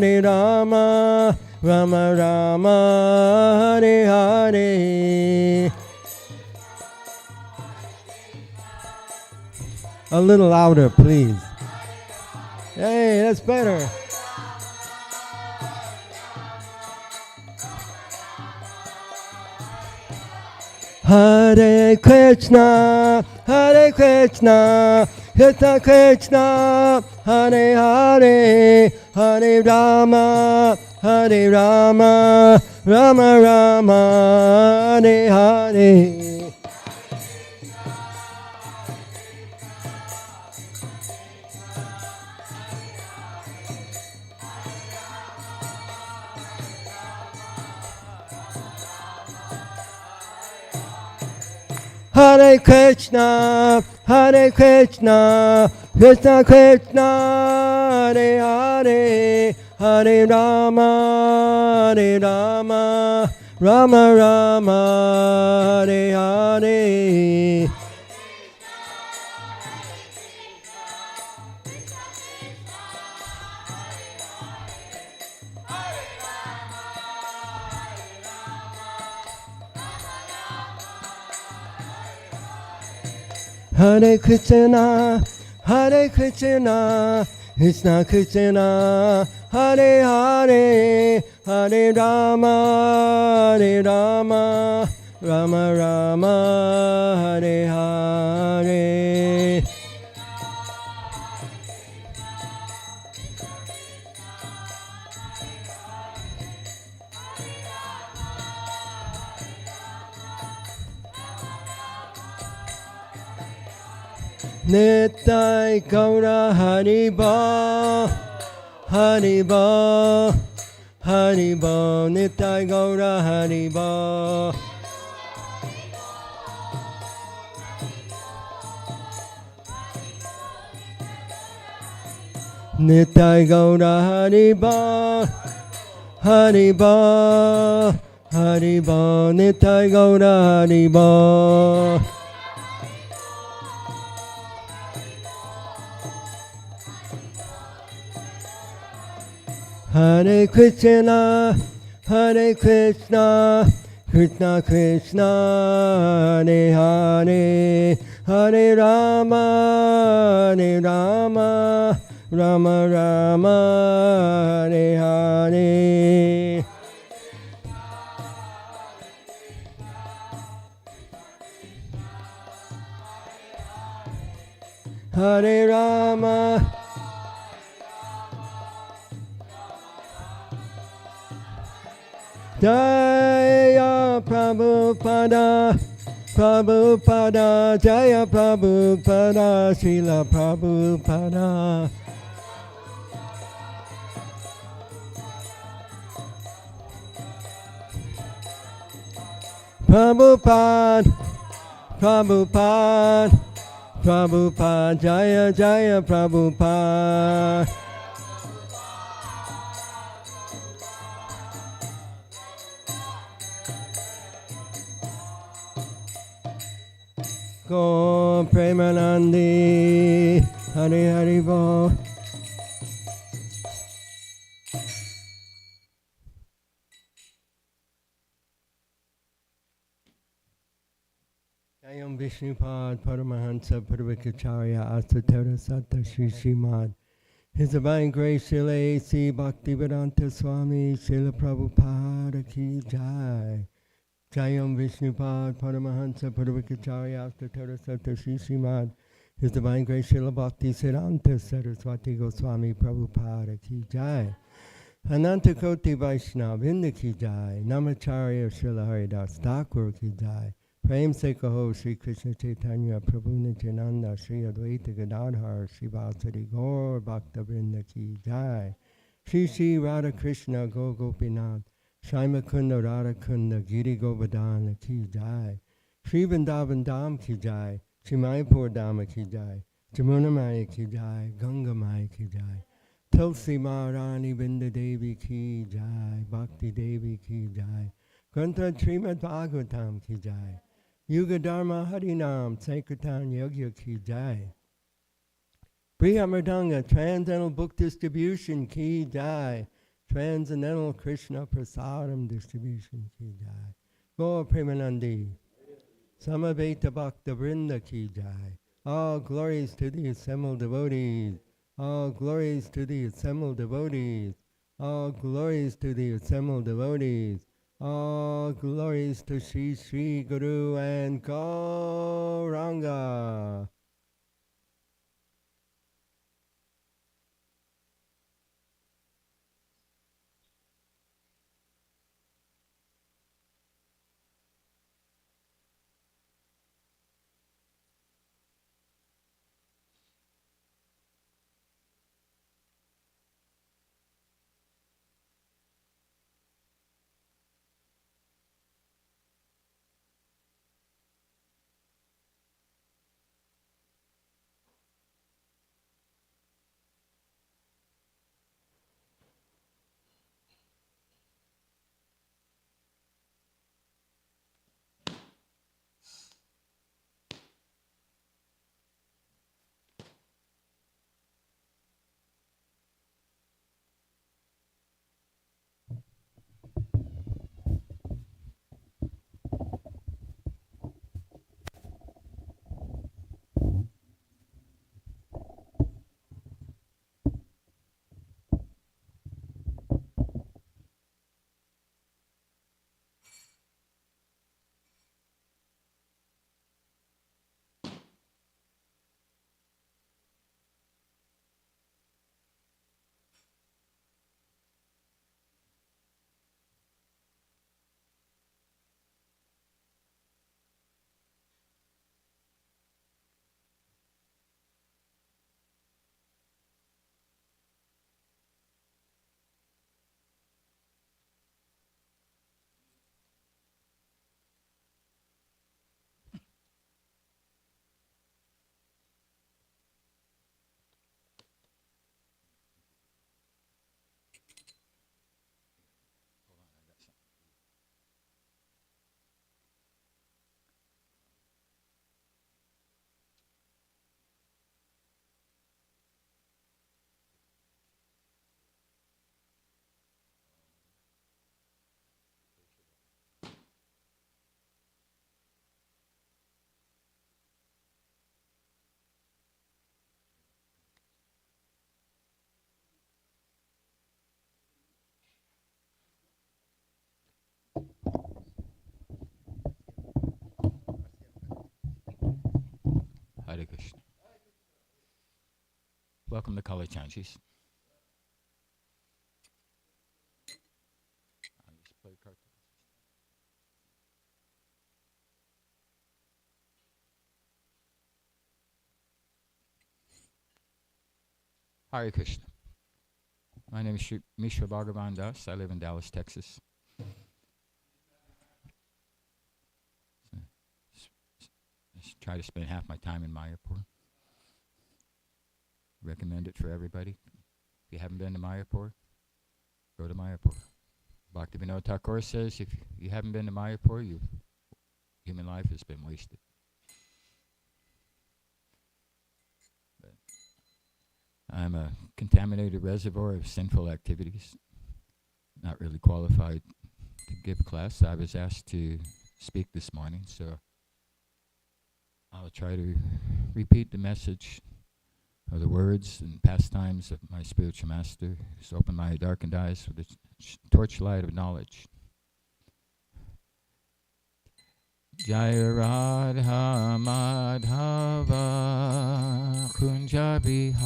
Hare Rama, Rama Rama, Hare Hare. A little louder, please. Hey, that's better. Hare Krishna, Hare Krishna, Krishna Krishna, Hare Hare, Hare Rama, Hare Rama, Rama Rama, Hare Hare. Hare Krishna, Hare Krishna, Krishna Krishna, Hare Hare, Hare Rama, Hare Rama, Rama Rama, Hare Hare. Hare Krishna, Hare Krishna, Krishna Krishna, Hare Hare, Hare Rama, Hare Rama, Rama Rama, Hare Hare. Nittai Gaura Haribo, Haribo, Haribo, Nittai Gaura Haribo. Nittai Gaura Haribo, Haribo, Haribo, Nittai Gaura Haribo. Hare Krishna, Hare Krishna, Krishna Krishna, Hare Hare, Hare Rama, Hare Rama, Rama Rama, Hare Hare. Hare Rama. Jaya Prabhupada, Prabhupada, Jaya Prabhupada, Srila Prabhupada. Prabhupada, Prabhupada, Prabhupada, Jaya Jaya Prabhupada. Go Premanandi, Hare Hare Bo. Jayam Vishnupad Paramahansa Purvikacharya Asatara Satta Sri Srimad. His Divine Grace Srila A.C. Bhaktivedanta Swami Srila Prabhupada Ki Jai. Jayam Vishnupad Paramahansa Purvikacharya Asatara Satta Sri Srimad. His Divine Grace Srila Bhakti Siddhanta Saraswati Goswami Prabhupada Ki Jai. Ananta Koti Vaishnava Vrinda Ki Jai. Namacharya Srila Haridas Thakur Ki Jai. Prem Se Kaho Sri Krishna Chaitanya Prabhu Nityananda Sri Advaita Gadadhar Sri Vasari Gaur Bhakta Vrinda Ki Jai. Shri Shri Radha Krishna Go Gopinath Shaima Kunda Radha Kunda Giri Govardhana Ki Jai. Shri Vrindavan Dham Ki Jai. Shri Mayapur Dhama Ki Jai. Jamuna Maya Ki Jai. Ganga Maya Ki Jai. Tulsi Maharani Vrinda Devi Ki Jai. Bhakti Devi Ki Jai. Grantha Srimad Bhagavatam Ki Jai. Yuga Dharma Harinam Sankirtan Yogya Ki Jai. Brihamardanga Transcendental Book Distribution Ki Jai. Transcendental Krishna Prasadam Distribution Ki Jai. Gaur Premanandi. Samaveta Bhakta Vrinda Ki Jai. All glories to the assembled devotees. All glories to the assembled devotees. All glories to the assembled devotees. All glories to Sri Sri Guru and Gauranga. Hare Krishna. Welcome to Kali Chanchis. Hare Krishna. My name is Mishra Bhagavan Das. I live in Dallas, Texas. Try to spend half my time in Mayapur. Recommend it for everybody. If you haven't been to Mayapur, go to Mayapur. Bhaktivinoda Thakur says if you haven't been to Mayapur, human life has been wasted. But I'm a contaminated reservoir of sinful activities. Not really qualified to give class. I was asked to speak this morning, so I'll try to repeat the message of the words and pastimes of my spiritual master, who's opened my darkened eyes with the torchlight of knowledge. Jaya Radha Madhava Kunja Bihari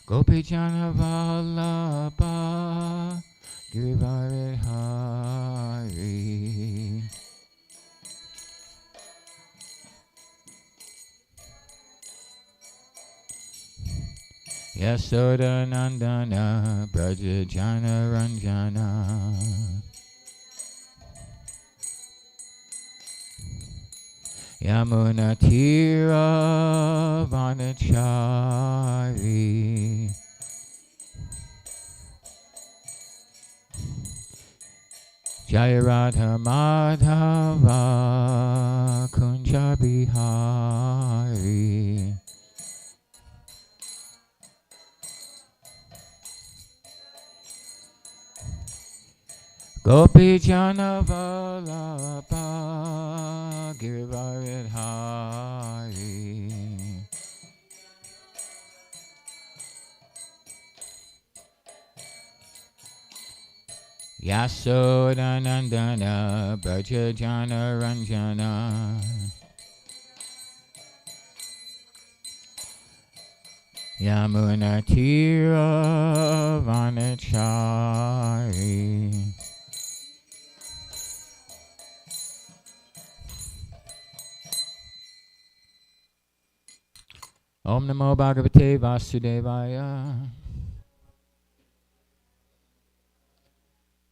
Gopi Jana Vallabha Givari Hari Yasoda Nandana Braja Jana Ranjana Yamuna Tira Vanachari Jaya Radha Madhava Gopi Jana Vallabha Girivaridhari Yasodhanandana Braja Jana Ranjana Yamuna Tira Vanachari Om Namo Bhagavate Vasudevaya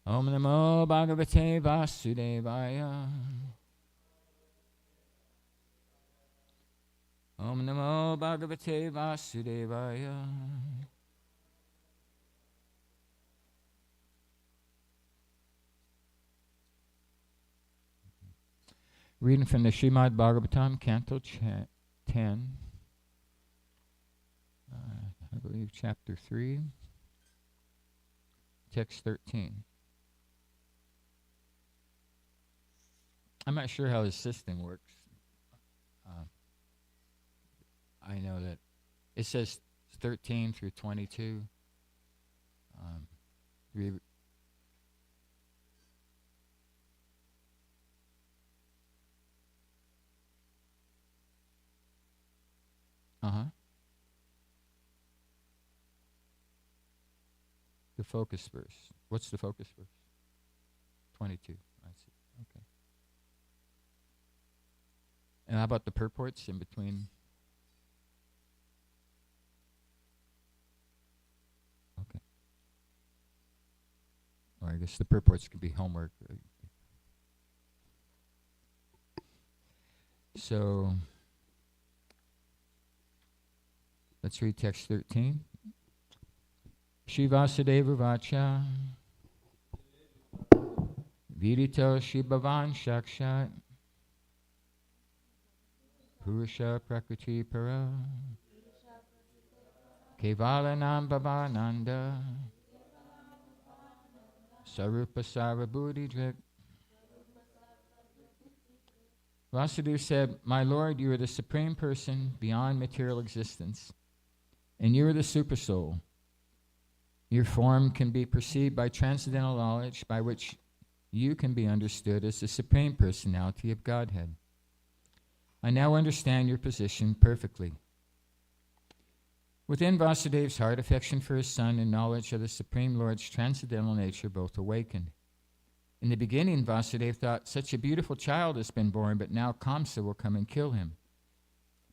Om Namo Bhagavate Vasudevaya Om Namo Bhagavate Vasudevaya Reading from the Srimad Bhagavatam, Canto 10, I believe chapter 3, text 13. I'm not sure how the system works. I know that it says 13 through 22. The focus verse. What's the focus verse? 22. I see. Okay. And how about the purports in between? Okay. Or I guess the purports could be homework. Right? So, let's read text 13. Shri Vasudeva Vacha Vidito Shri Bhavan Shakshat Purusha Prakriti Para Kevalanam Bhavananda Sarupa Sarabhuti Drik. Vasudeva said, "My Lord, you are the Supreme Person beyond material existence, and you are the Supersoul. Your form can be perceived by transcendental knowledge, by which you can be understood as the Supreme Personality of Godhead. I now understand your position perfectly." Within Vasudeva's heart, affection for his son and knowledge of the Supreme Lord's transcendental nature both awakened. In the beginning, Vasudeva thought, such a beautiful child has been born, but now Kamsa will come and kill him.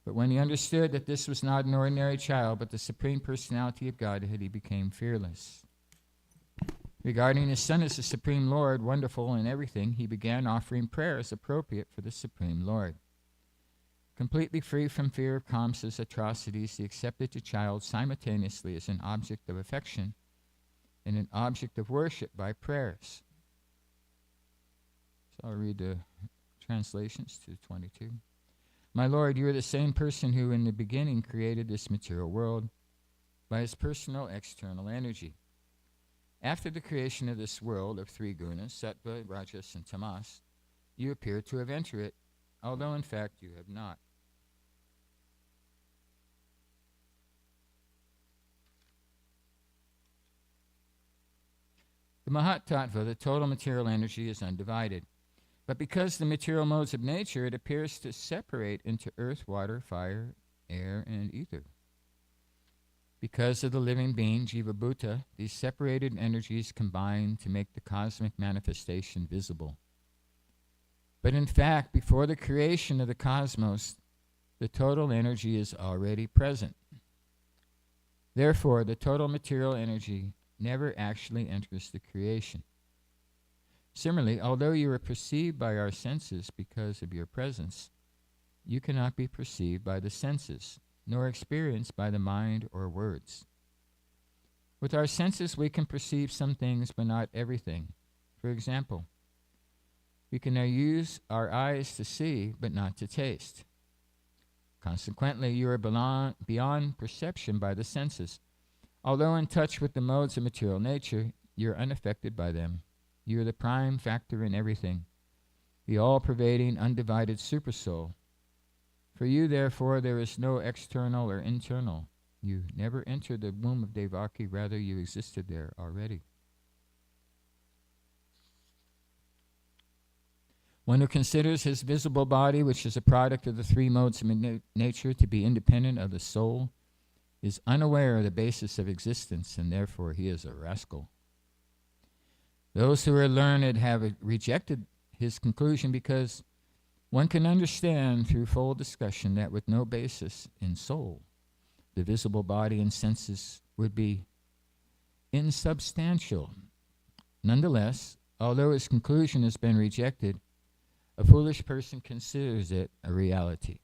But when he understood that this was not an ordinary child, but the Supreme Personality of Godhead, he became fearless. Regarding his son as the Supreme Lord, wonderful in everything, he began offering prayers appropriate for the Supreme Lord. Completely free from fear of Kamsa's atrocities, he accepted the child simultaneously as an object of affection and an object of worship by prayers. So I'll read the translations to 22. My Lord, you are the same person who in the beginning created this material world by his personal external energy. After the creation of this world of three gunas, sattva, rajas, and tamas, you appear to have entered it, although in fact you have not. The Mahat Tattva, the total material energy, is undivided. But because the material modes of nature, it appears to separate into earth, water, fire, air, and ether. Because of the living being, Jiva Bhuta, these separated energies combine to make the cosmic manifestation visible. But in fact, before the creation of the cosmos, the total energy is already present. Therefore, the total material energy never actually enters the creation. Similarly, although you are perceived by our senses because of your presence, you cannot be perceived by the senses, nor experienced by the mind or words. With our senses, we can perceive some things, but not everything. For example, we can now use our eyes to see, but not to taste. Consequently, you are beyond perception by the senses. Although in touch with the modes of material nature, you are unaffected by them You are the prime factor in everything, the all-pervading, undivided supersoul. For you, therefore, there is no external or internal. You never entered the womb of Devaki, rather you existed there already. One who considers his visible body, which is a product of the three modes of nature, to be independent of the soul, is unaware of the basis of existence, and therefore he is a rascal. Those who are learned have rejected his conclusion because one can understand through full discussion that with no basis in soul, the visible body and senses would be insubstantial. Nonetheless, although his conclusion has been rejected, a foolish person considers it a reality.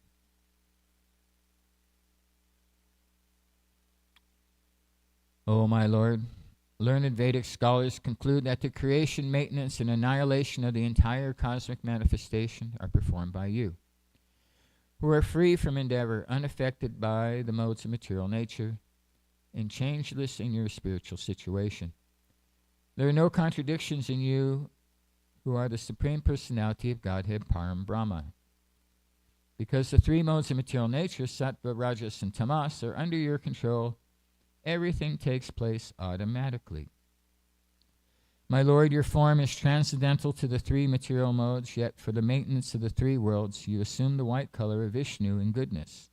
O my Lord, learned Vedic scholars conclude that the creation, maintenance, and annihilation of the entire cosmic manifestation are performed by you, who are free from endeavor, unaffected by the modes of material nature, and changeless in your spiritual situation. There are no contradictions in you, who are the Supreme Personality of Godhead, Param Brahma. Because the three modes of material nature, Sattva, Rajas, and Tamas, are under your control, everything takes place automatically. My Lord, your form is transcendental to the three material modes, yet for the maintenance of the three worlds, you assume the white color of Vishnu in goodness.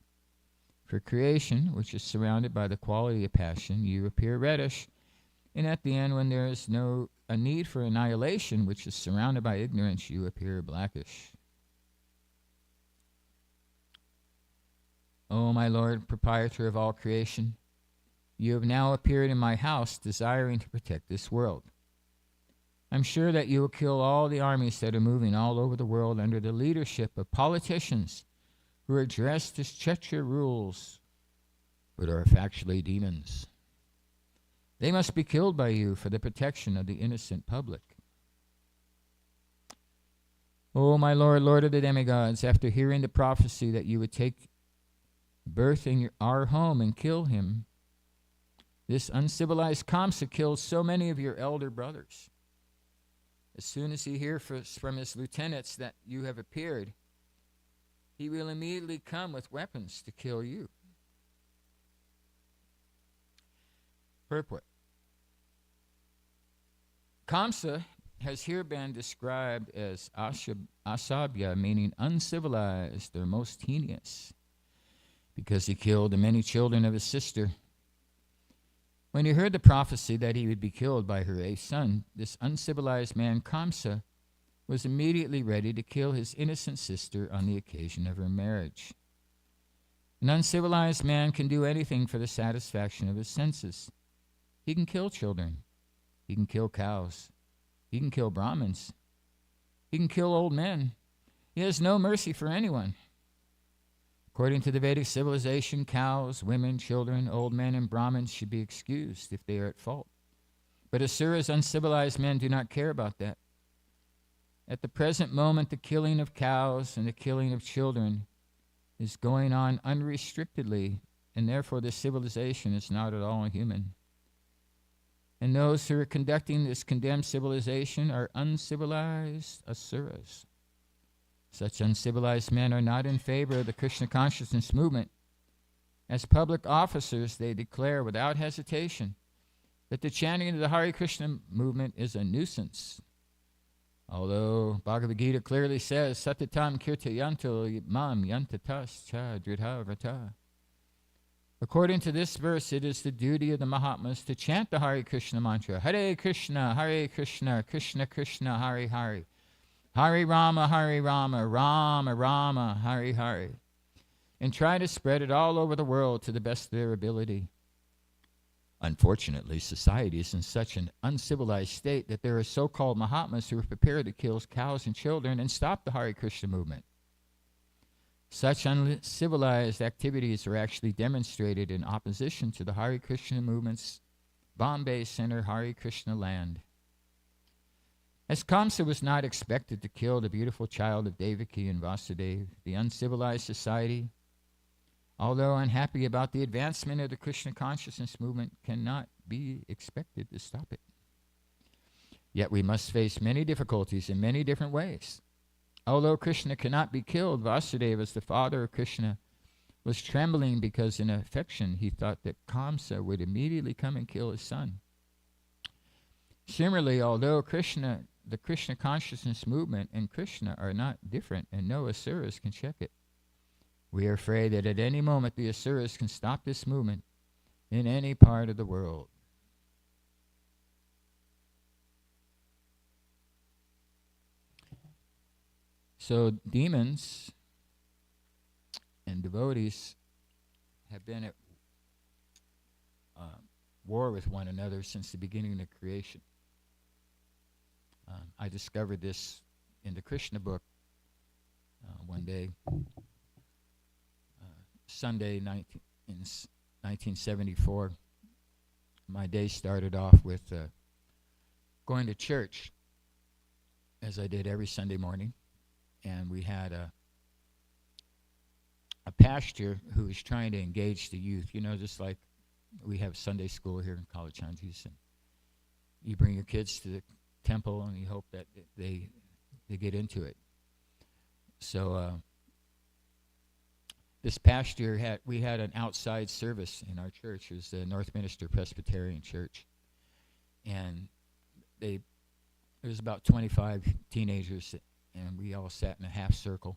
For creation, which is surrounded by the quality of passion, you appear reddish, and at the end, when there is a need for annihilation, which is surrounded by ignorance, you appear blackish. O my Lord, proprietor of all creation, you have now appeared in my house, desiring to protect this world. I'm sure that you will kill all the armies that are moving all over the world under the leadership of politicians who are dressed as Kshatriya rules, but are factually demons. They must be killed by you for the protection of the innocent public. O my Lord, Lord of the demigods, after hearing the prophecy that you would take birth in our home and kill him, this uncivilized Kamsa killed so many of your elder brothers. As soon as he hears from his lieutenants that you have appeared, he will immediately come with weapons to kill you. Purport. Kamsa has here been described as asabhya, meaning uncivilized or most heinous, because he killed the many children of his sister. When he heard the prophecy that he would be killed by her eighth son, this uncivilized man Kamsa was immediately ready to kill his innocent sister on the occasion of her marriage. An uncivilized man can do anything for the satisfaction of his senses. He can kill children. He can kill cows. He can kill Brahmins. He can kill old men. He has no mercy for anyone. According to the Vedic civilization, cows, women, children, old men, and Brahmins should be excused if they are at fault. But Asuras, uncivilized men, do not care about that. At the present moment, the killing of cows and the killing of children is going on unrestrictedly, and therefore this civilization is not at all human. And those who are conducting this condemned civilization are uncivilized Asuras. Such uncivilized men are not in favor of the Krishna consciousness movement. As public officers, they declare without hesitation that the chanting of the Hare Krishna movement is a nuisance. Although Bhagavad Gita clearly says, Satatam kirtayanto mam yantatas cha dridha vrata. According to this verse, it is the duty of the Mahatmas to chant the Hare Krishna mantra, Hare Krishna, Krishna Krishna, Hare Hare. Hare Rama, Rama Rama, Hare Hare. And try to spread it all over the world to the best of their ability. Unfortunately, society is in such an uncivilized state that there are so-called Mahatmas who are prepared to kill cows and children and stop the Hare Krishna movement. Such uncivilized activities are actually demonstrated in opposition to the Hare Krishna movement's Bombay Center Hare Krishna land. As Kamsa was not expected to kill the beautiful child of Devaki and Vasudeva, the uncivilized society, although unhappy about the advancement of the Krishna consciousness movement, cannot be expected to stop it. Yet we must face many difficulties in many different ways. Although Krishna cannot be killed, Vasudeva, as the father of Krishna, was trembling because in affection he thought that Kamsa would immediately come and kill his son. Similarly, although the Krishna consciousness movement and Krishna are not different and no asuras can check it, we are afraid that at any moment the asuras can stop this movement in any part of the world. So demons and devotees have been at war with one another since the beginning of creation. I discovered this in the Krishna book one day, Sunday in 1974. My day started off with going to church, as I did every Sunday morning, and we had a pastor who was trying to engage the youth, just like we have Sunday school here in College Hunties, and you bring your kids to the temple and you hope that they get into it. So this past year we had an outside service in our church. It was the Northminster Presbyterian Church, and there was about 25 teenagers, and we all sat in a half circle.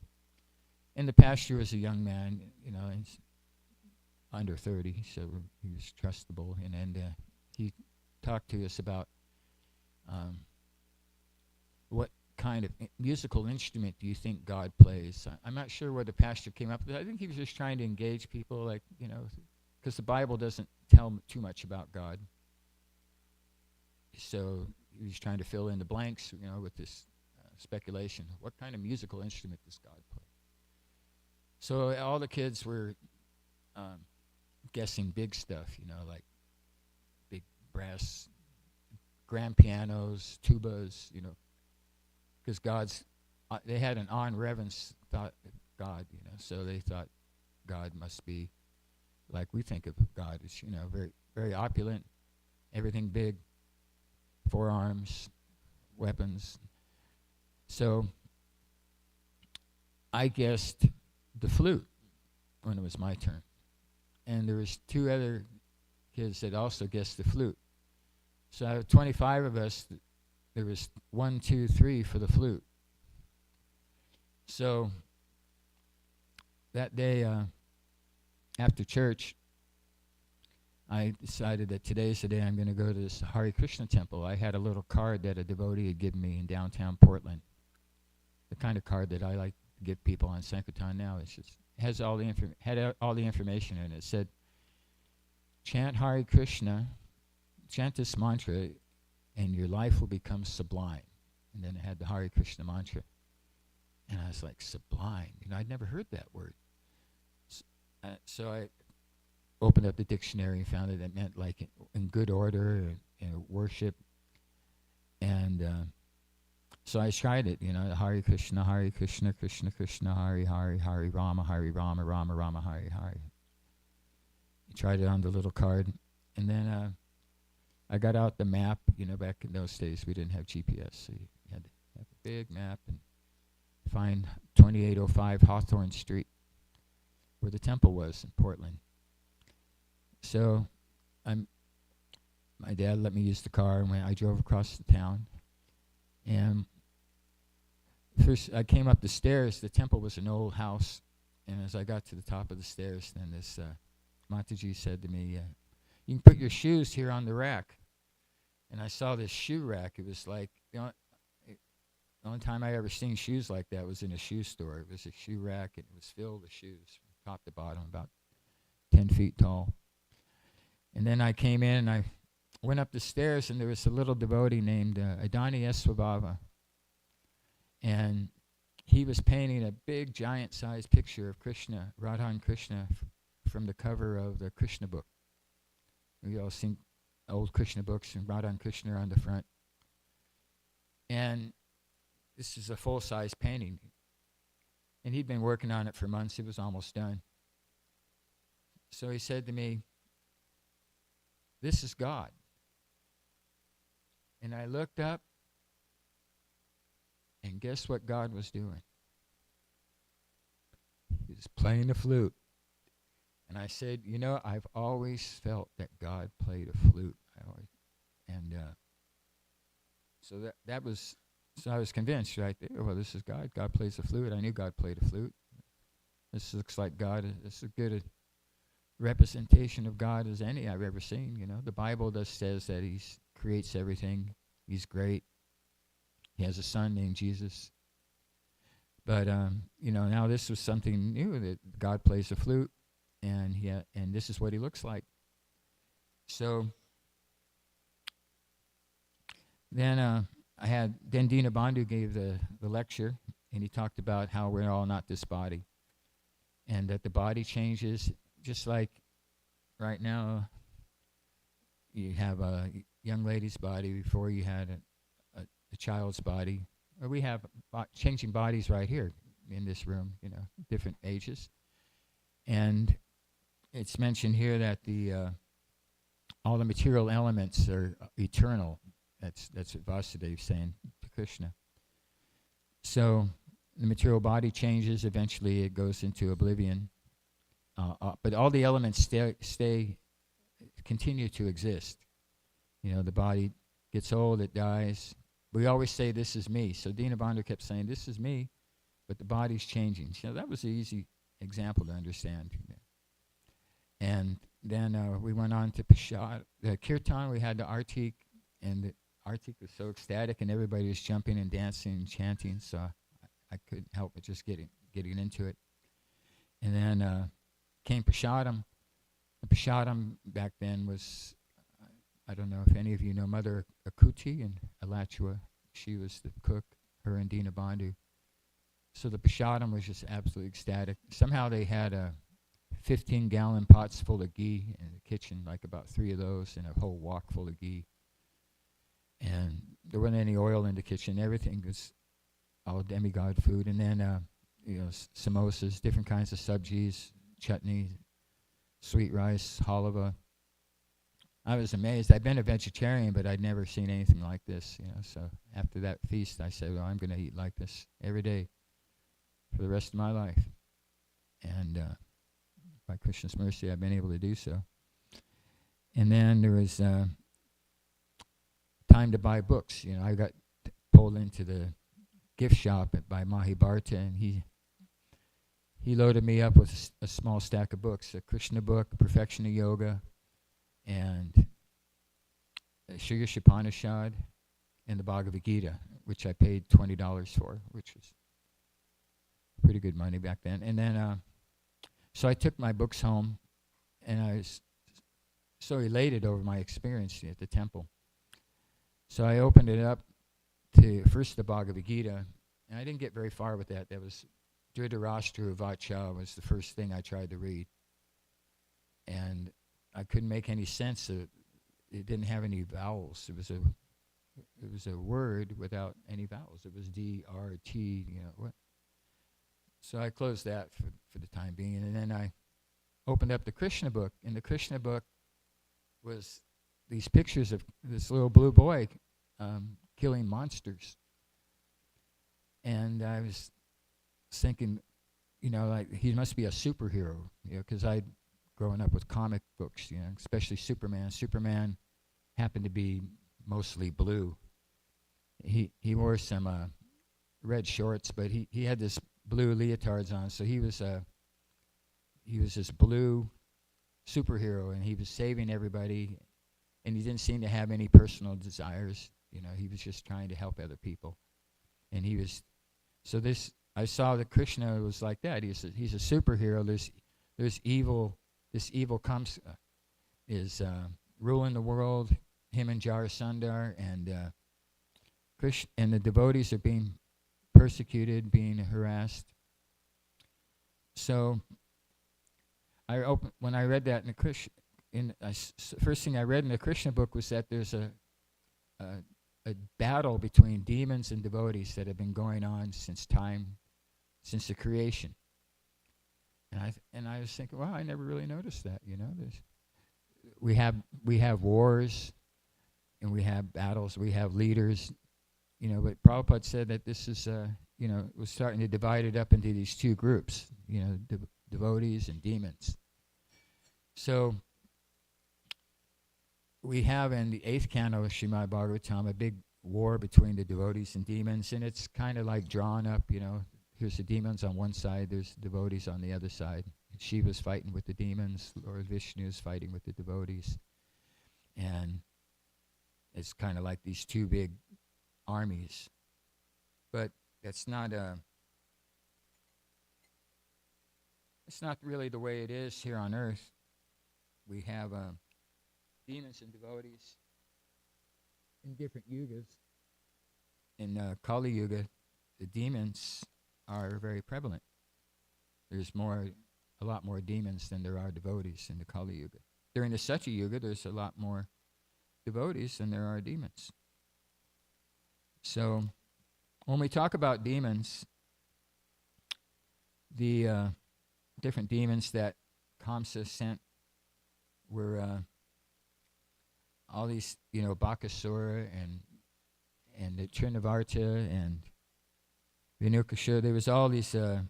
And the pastor was a young man, he's under 30, so he was trustable, and he talked to us about what kind of musical instrument do you think God plays? I'm not sure where the pastor came up with. I think he was just trying to engage people, because the Bible doesn't tell too much about God. So he was trying to fill in the blanks, with this speculation. What kind of musical instrument does God play? So all the kids were guessing big stuff, like big brass, grand pianos, tubas, because they had an on-reverence thought of God, so they thought God must be like we think of God as, very, very opulent, everything big, forearms, weapons. So I guessed the flute when it was my turn. And there was 2 other kids that also guessed the flute. So out of 25 of us, there was 1, 2, 3 for the flute. So that day after church, I decided that today's the day I'm going to go to this Hare Krishna temple. I had a little card that a devotee had given me in downtown Portland. The kind of card that I like to give people on Sankirtan now. It's just had all the information in it. It said, chant Hare Krishna, chant this mantra, and your life will become sublime. And then it had the Hare Krishna mantra. And I was like, sublime? I'd never heard that word. So I opened up the dictionary and found that it meant like in good order, worship. And so I tried it, Hare Krishna, Krishna Krishna, Hare Hare, Hare Rama, Rama Rama, Hare Hare. I tried it on the little card. And then I got out the map. Back in those days, we didn't have GPS, so you had to have a big map and find 2805 Hawthorne Street, where the temple was in Portland. So my dad let me use the car, and I drove across the town. And first, I came up the stairs. The temple was an old house, and as I got to the top of the stairs, then this Mataji said to me, you can put your shoes here on the rack. And I saw this shoe rack. It was like, the only time I ever seen shoes like that was in a shoe store. It was a shoe rack, and it was filled with shoes from top to bottom, about 10 feet tall. And then I came in, and I went up the stairs, and there was a little devotee named Adani Eswabhava. And he was painting a big, giant-sized picture of Krishna, Radha and Krishna, from the cover of the Krishna book. We all seen old Krishna books, and Radha and Krishna on the front. And this is a full-size painting. And he'd been working on it for months. It was almost done. So he said to me, this is God. And I looked up, And guess what God was doing? He was playing the flute. And I said, I've always felt that God played a flute. So I was convinced right there, well, this is God. God plays the flute. I knew God played a flute. This looks like God. This is as good a representation of God as any I've ever seen. The Bible just says that He creates everything. He's great. He has a son named Jesus. But now this was something new, that God plays the flute, and this is what He looks like. So then Dina Bandhu gave the lecture, and he talked about how we're all not this body, and that the body changes, just like right now you have a young lady's body before you had a child's body. Or we have changing bodies right here in this room, different ages. And it's mentioned here that all the material elements are eternal. That's what Vasudeva's saying to Krishna. So the material body changes. Eventually it goes into oblivion. But all the elements continue to exist. The body gets old, it dies. We always say, this is me. So Dina Bandhu kept saying, this is me, but the body's changing. That was an easy example to understand. And then we went on to the Kirtan. We had the Artik, and the Artik was so ecstatic, and everybody was jumping and dancing and chanting, so I couldn't help but just getting into it. And then came Prasadam. The Prasadam back then was, I don't know if any of you know Mother Akuti in Alachua. She was the cook, her and Dina Bandhu. So the Prasadam was just absolutely ecstatic. Somehow they had 15-gallon pots full of ghee in the kitchen, like about 3 of those, and a whole wok full of ghee. And there wasn't any oil in the kitchen. Everything was all demigod food. And then, samosas, different kinds of sabjis, chutney, sweet rice, halva. I was amazed. I'd been a vegetarian, but I'd never seen anything like this. So after that feast, I said, well, I'm going to eat like this every day for the rest of my life. And by Krishna's mercy, I've been able to do so. And then there was time to buy books. I got pulled into the gift shop by Mahi Bharta, and he loaded me up with a small stack of books, a Krishna book, Perfection of Yoga, and Sri Upanishad, and the Bhagavad Gita, which I paid $20 for, which was pretty good money back then. And then, so I took my books home, and I was so elated over my experience at the temple. So I opened it up to first the Bhagavad Gita, and I didn't get very far with that. That was Dhritarashtra Vacha was the first thing I tried to read. And I couldn't make any sense of it. It didn't have any vowels. It was a word without any vowels. It was D-R-T, what. So I closed that for the time being, and then I opened up the Krishna book, and the Krishna book was these pictures of this little blue boy killing monsters. And I was thinking, like he must be a superhero, because I'd grown up with comic books, especially Superman. Superman happened to be mostly blue. He wore some red shorts, but he had this blue leotards on, so he was this blue superhero, and he was saving everybody, and he didn't seem to have any personal desires. He was just trying to help other people, and I saw that Krishna was like that. He's a superhero. There's evil. This evil comes is ruling the world. Him and Jarasandhar, and Krishna and the devotees are being persecuted, being harassed. So when I read that in the Krishna, first thing I read in the Krishna book was that there's a battle between demons and devotees that have been going on since the creation. And I was thinking, wow, I never really noticed that. We have wars, and we have battles. We have leaders. but Prabhupada said that this is, was starting to divide it up into these two groups, devotees and demons. So we have in the 8th canto of Srimad Bhagavatam a big war between the devotees and demons, and it's kind of like drawn up, here's the demons on one side, there's the devotees on the other side. Shiva's fighting with the demons, Lord Vishnu is fighting with the devotees. And it's kind of like these two big armies. But it's not really the way it is here on earth. We have demons and devotees in different yugas. In Kali Yuga, the demons are very prevalent. There's a lot more demons than there are devotees in the Kali Yuga. During the Satya Yuga, there's a lot more devotees than there are demons. So when we talk about demons, the different demons that Kamsa sent were all these, Bakasura and the Trinavarta and Vinukasura. There was all these. There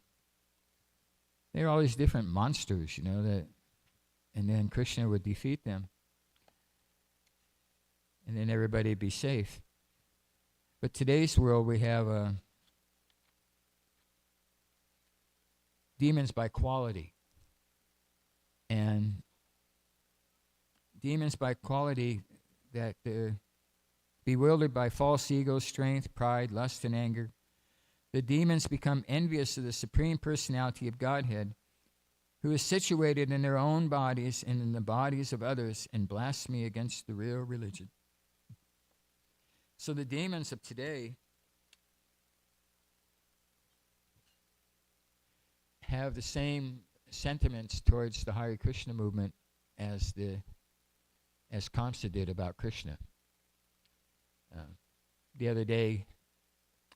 were all these different monsters, that, and then Krishna would defeat them, and then everybody would be safe. But today's world, we have demons by quality, and demons by quality that they're bewildered by false ego, strength, pride, lust, and anger. The demons become envious of the Supreme Personality of Godhead, who is situated in their own bodies and in the bodies of others, and blasphemy against the real religion. So the demons of today have the same sentiments towards the Hare Krishna movement as Kamsa did about Krishna. The other day,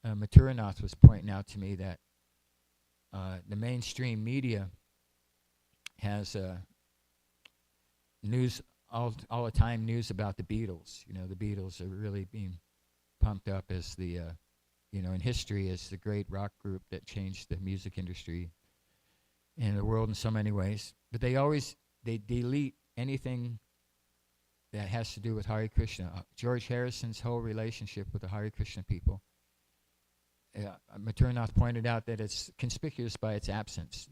Mathuranath was pointing out to me that the mainstream media has news all the time, news about the Beatles. The Beatles are really being pumped up as the in history as the great rock group that changed the music industry and the world in so many ways. But they delete anything that has to do with Hare Krishna. George Harrison's whole relationship with the Hare Krishna people. Mathuranath pointed out that it's conspicuous by its absence.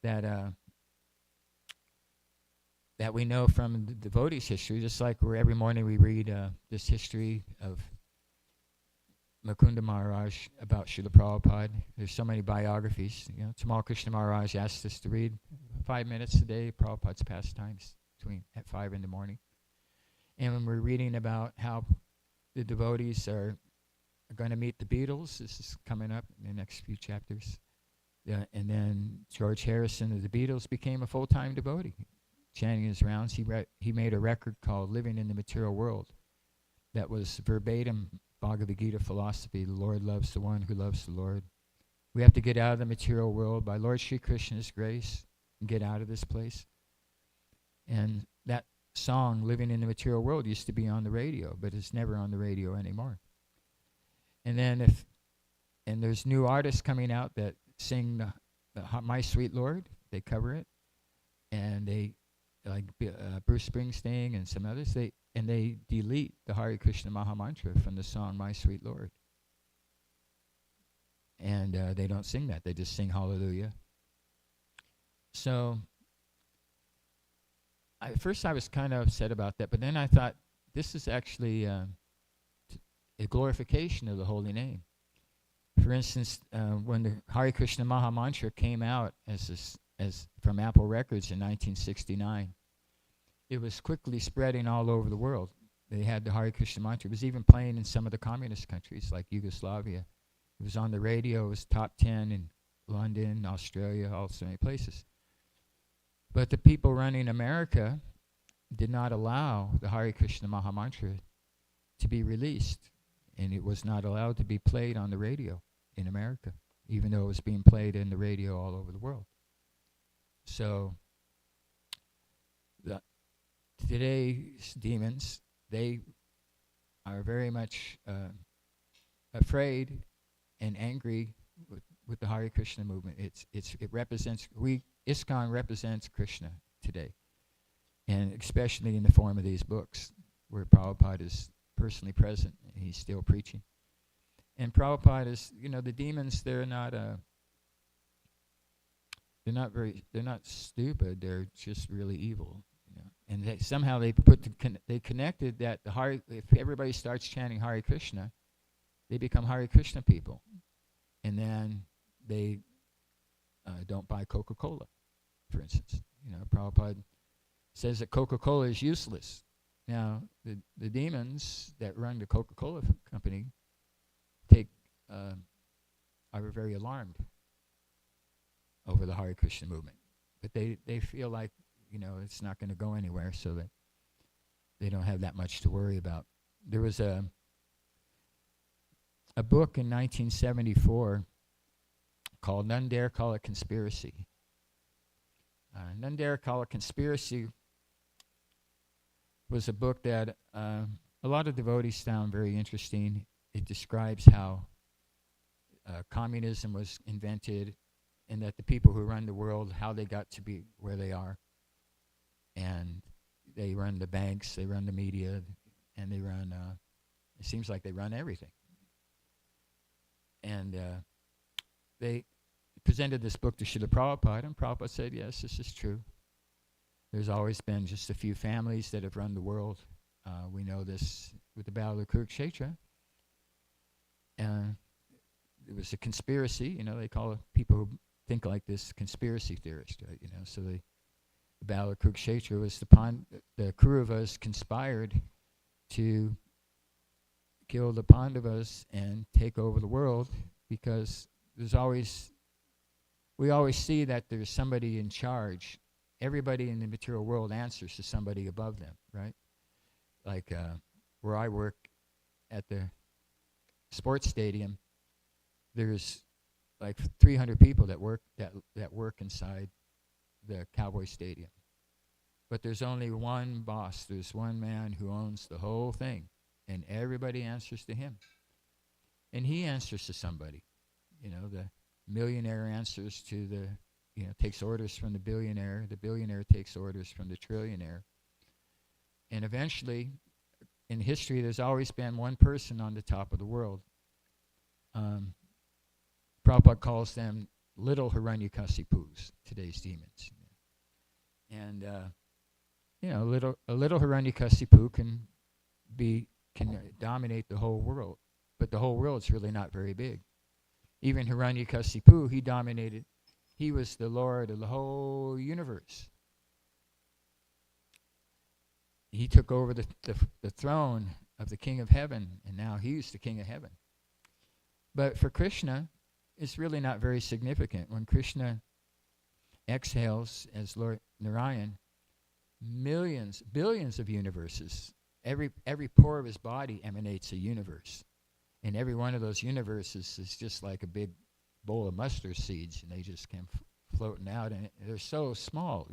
That we know from the devotees' history, just like where every morning we read this history of Mukunda Maharaj about Srila Prabhupada. There's so many biographies. Tamal Krishna Maharaj asked us to read 5 minutes a day, Prabhupada's pastimes at 5 in the morning. And when we're reading about how the devotees are going to meet the Beatles, this is coming up in the next few chapters. And then George Harrison of the Beatles became a full-time devotee. Chanting his rounds, he made a record called Living in the Material World that was verbatim Bhagavad Gita philosophy. The Lord loves the one who loves the Lord. We have to get out of the material world by Lord Sri Krishna's grace and get out of this place. And that song, Living in the Material World, used to be on the radio, but it's never on the radio anymore. And then there's new artists coming out that sing the My Sweet Lord. They cover it, and they like Bruce Springsteen and some others. They delete the Hare Krishna Maha Mantra from the song My Sweet Lord, and they don't sing that. They just sing Hallelujah. So at first I was kind of upset about that, but then I thought this is actually a glorification of the holy name. For instance, when the Hare Krishna Maha Mantra came out as from Apple Records in 1969, it was quickly spreading all over the world. They had the Hare Krishna Mantra. It was even playing in some of the communist countries like Yugoslavia. It was on the radio. It was top 10 in London, Australia, all so many places. But the people running America did not allow the Hare Krishna Maha Mantra to be released, and it was not allowed to be played on the radio in America, even though it was being played in the radio all over the world. So today's demons, they are very much afraid and angry with the Hare Krishna movement. It represents, ISKCON represents Krishna today, and especially in the form of these books, where Prabhupada is personally present and he's still preaching. And Prabhupada is, the demons, they're not stupid. They're just really evil. And they connected that if everybody starts chanting Hare Krishna, they become Hare Krishna people, and then they don't buy Coca-Cola, for instance. Prabhupada says that Coca-Cola is useless. Now, the demons that run the Coca-Cola company are very alarmed over the Hare Krishna movement, but they feel like it's not going to go anywhere, so that they don't have that much to worry about. There was a book in 1974 called None Dare Call It Conspiracy. None Dare Call It Conspiracy was a book that a lot of devotees found very interesting. It describes how communism was invented, and that the people who run the world, how they got to be where they are. And they run the banks, they run the media, and they run, it seems like they run everything. And they presented this book to Srila Prabhupada, and Prabhupada said, yes, this is true. There's always been just a few families that have run the world. We know this with the Battle of Kurukshetra. And it was a conspiracy, they call it, people who think like this, conspiracy theorists, right? So the Battle of Kurukshetra was the Kauravas conspired to kill the Pandavas and take over the world, because we always see that there's somebody in charge. Everybody in the material world answers to somebody above them, right? Like where I work at the sports stadium, there's like 300 people that work inside the Cowboy Stadium. But there's only one boss. There's one man who owns the whole thing, and everybody answers to him. And he answers to somebody. The millionaire answers to takes orders from the billionaire takes orders from the trillionaire. And eventually, in history, there's always been one person on the top of the world. Prabhupada calls them little Hiranyakasipus, today's demons. And a little Hiranyakasipu can dominate the whole world, but the whole world's really not very big. Even Hiranyakasipu, he was the Lord of the whole universe. He took over the throne of the King of Heaven, and now he's the King of Heaven. But for Krishna, it's really not very significant. When Krishna exhales as Lord Narayan, billions of universes, every pore of his body emanates a universe. And every one of those universes is just like a big bowl of mustard seeds, and they just come floating out, and they're so small,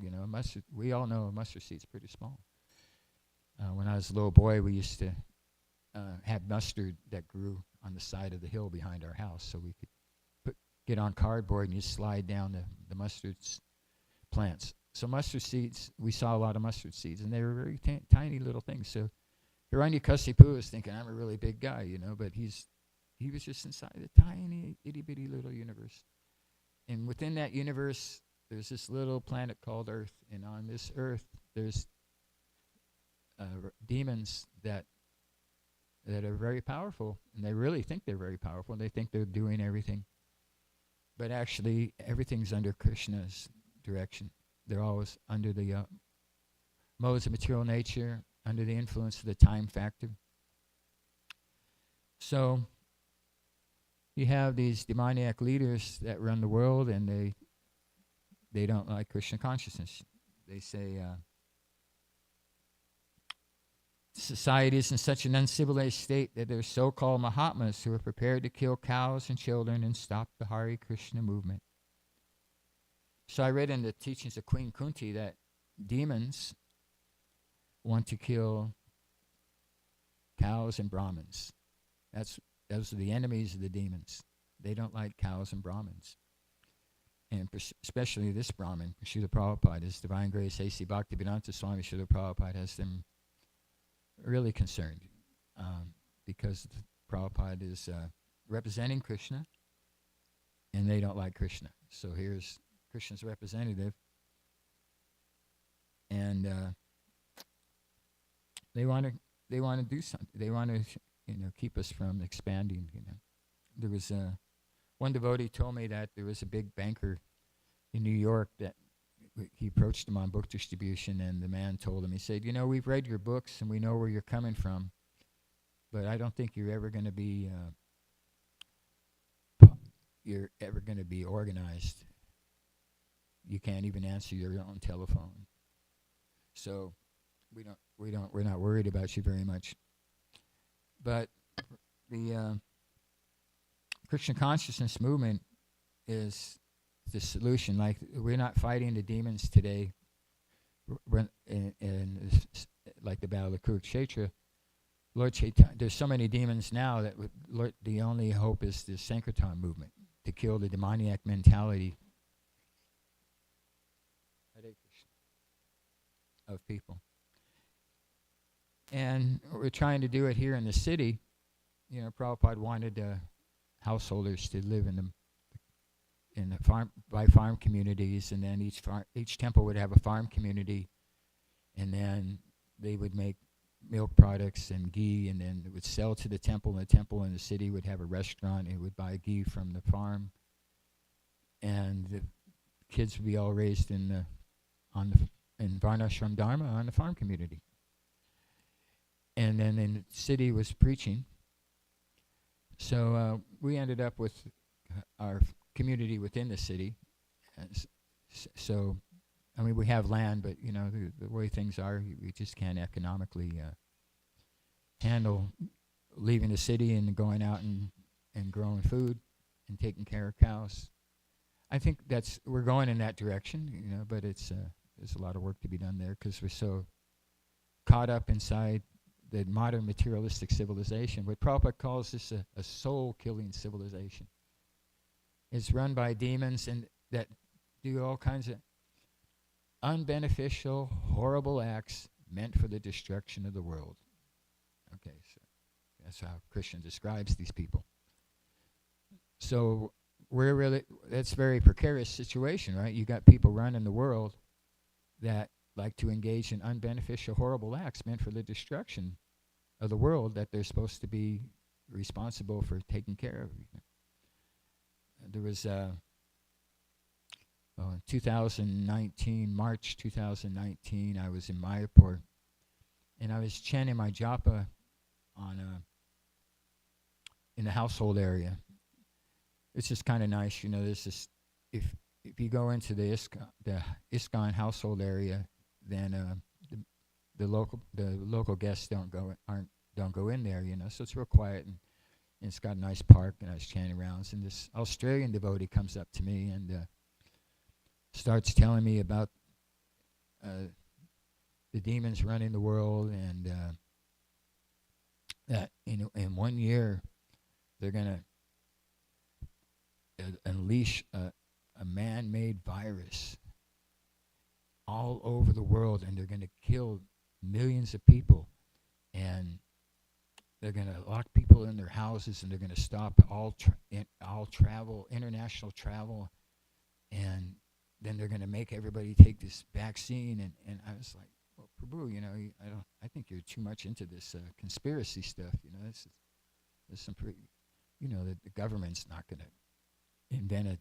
we all know a mustard seed's pretty small. When I was a little boy, we used to have mustard that grew on the side of the hill behind our house, so we could get on cardboard and you slide down the mustard plants. So mustard seeds, we saw a lot of mustard seeds, and they were very tiny little things. So Hiranyakasipu is thinking, I'm a really big guy, but he was just inside a tiny, itty-bitty little universe. And within that universe, there's this little planet called Earth, and on this Earth, there's demons that are very powerful, and they really think they're very powerful, and they think they're doing everything. But actually, everything's under Krishna's direction. They're always under the modes of material nature, under the influence of the time factor. So you have these demoniac leaders that run the world, and they don't like Krishna consciousness. They say society is in such an uncivilized state that there are so-called Mahatmas who are prepared to kill cows and children and stop the Hare Krishna movement. So I read in the teachings of Queen Kunti that demons want to kill cows and Brahmins. That's Those are the enemies of the demons. They don't like cows and Brahmins. And especially this Brahmin, Srila Prabhupada, His Divine Grace A.C. Bhaktivedanta Swami Srila Prabhupada has them really concerned because Prabhupada is representing Krishna, and they don't like Krishna. So here's Krishna's representative, and they want to do something. They want to keep us from expanding. There was one devotee told me that there was a big banker in New York that he approached him on book distribution, and the man told him, he said, we've read your books and we know where you're coming from, but I don't think you're ever going to be organized. You can't even answer your own telephone. So we're not worried about you very much. But the Krishna consciousness movement is the solution. Like, we're not fighting the demons today in like the Battle of Kurukshetra. Lord Chaitanya, there's so many demons now that the only hope is the Sankirtan movement to kill the demoniac mentality of people. And we're trying to do it here in the city. Prabhupada wanted householders to live in the farm communities, and then each temple would have a farm community, and then they would make milk products and ghee, and then it would sell to the temple, and the temple in the city would have a restaurant, and it would buy ghee from the farm, and the kids would be all raised in Varnashram Dharma on the farm community. And then the city was preaching. So we ended up with our community within the city. So, we have land, but, the way things are, we just can't economically handle leaving the city and going out and growing food and taking care of cows. I think we're going in that direction, but it's there's a lot of work to be done there because we're so caught up inside the modern materialistic civilization. What Prabhupada calls this a soul-killing civilization. It's run by demons and that do all kinds of unbeneficial, horrible acts meant for the destruction of the world. Okay, so that's how Krishna describes these people. So that's a very precarious situation, right? You got people running the world that like to engage in unbeneficial, horrible acts meant for the destruction of the world that they're supposed to be responsible for taking care of. There was in 2019, March 2019, I was in Mayapur, and I was chanting my japa in the household area. It's just kind of nice, there's this, if you go into the ISKCON household area, then the local guests don't go in there, so it's real quiet, and it's got a nice park, and I was chanting rounds, and this Australian devotee comes up to me and starts telling me about the demons running the world, and that in 1 year they're going to unleash a man-made virus all over the world, and they're going to kill millions of people, and they're going to lock people in their houses, and they're going to stop all travel, international travel, and then they're going to make everybody take this vaccine. And I was like, well, Prabhu, I think you're too much into this conspiracy stuff. There's some pretty, the government's not going to invent a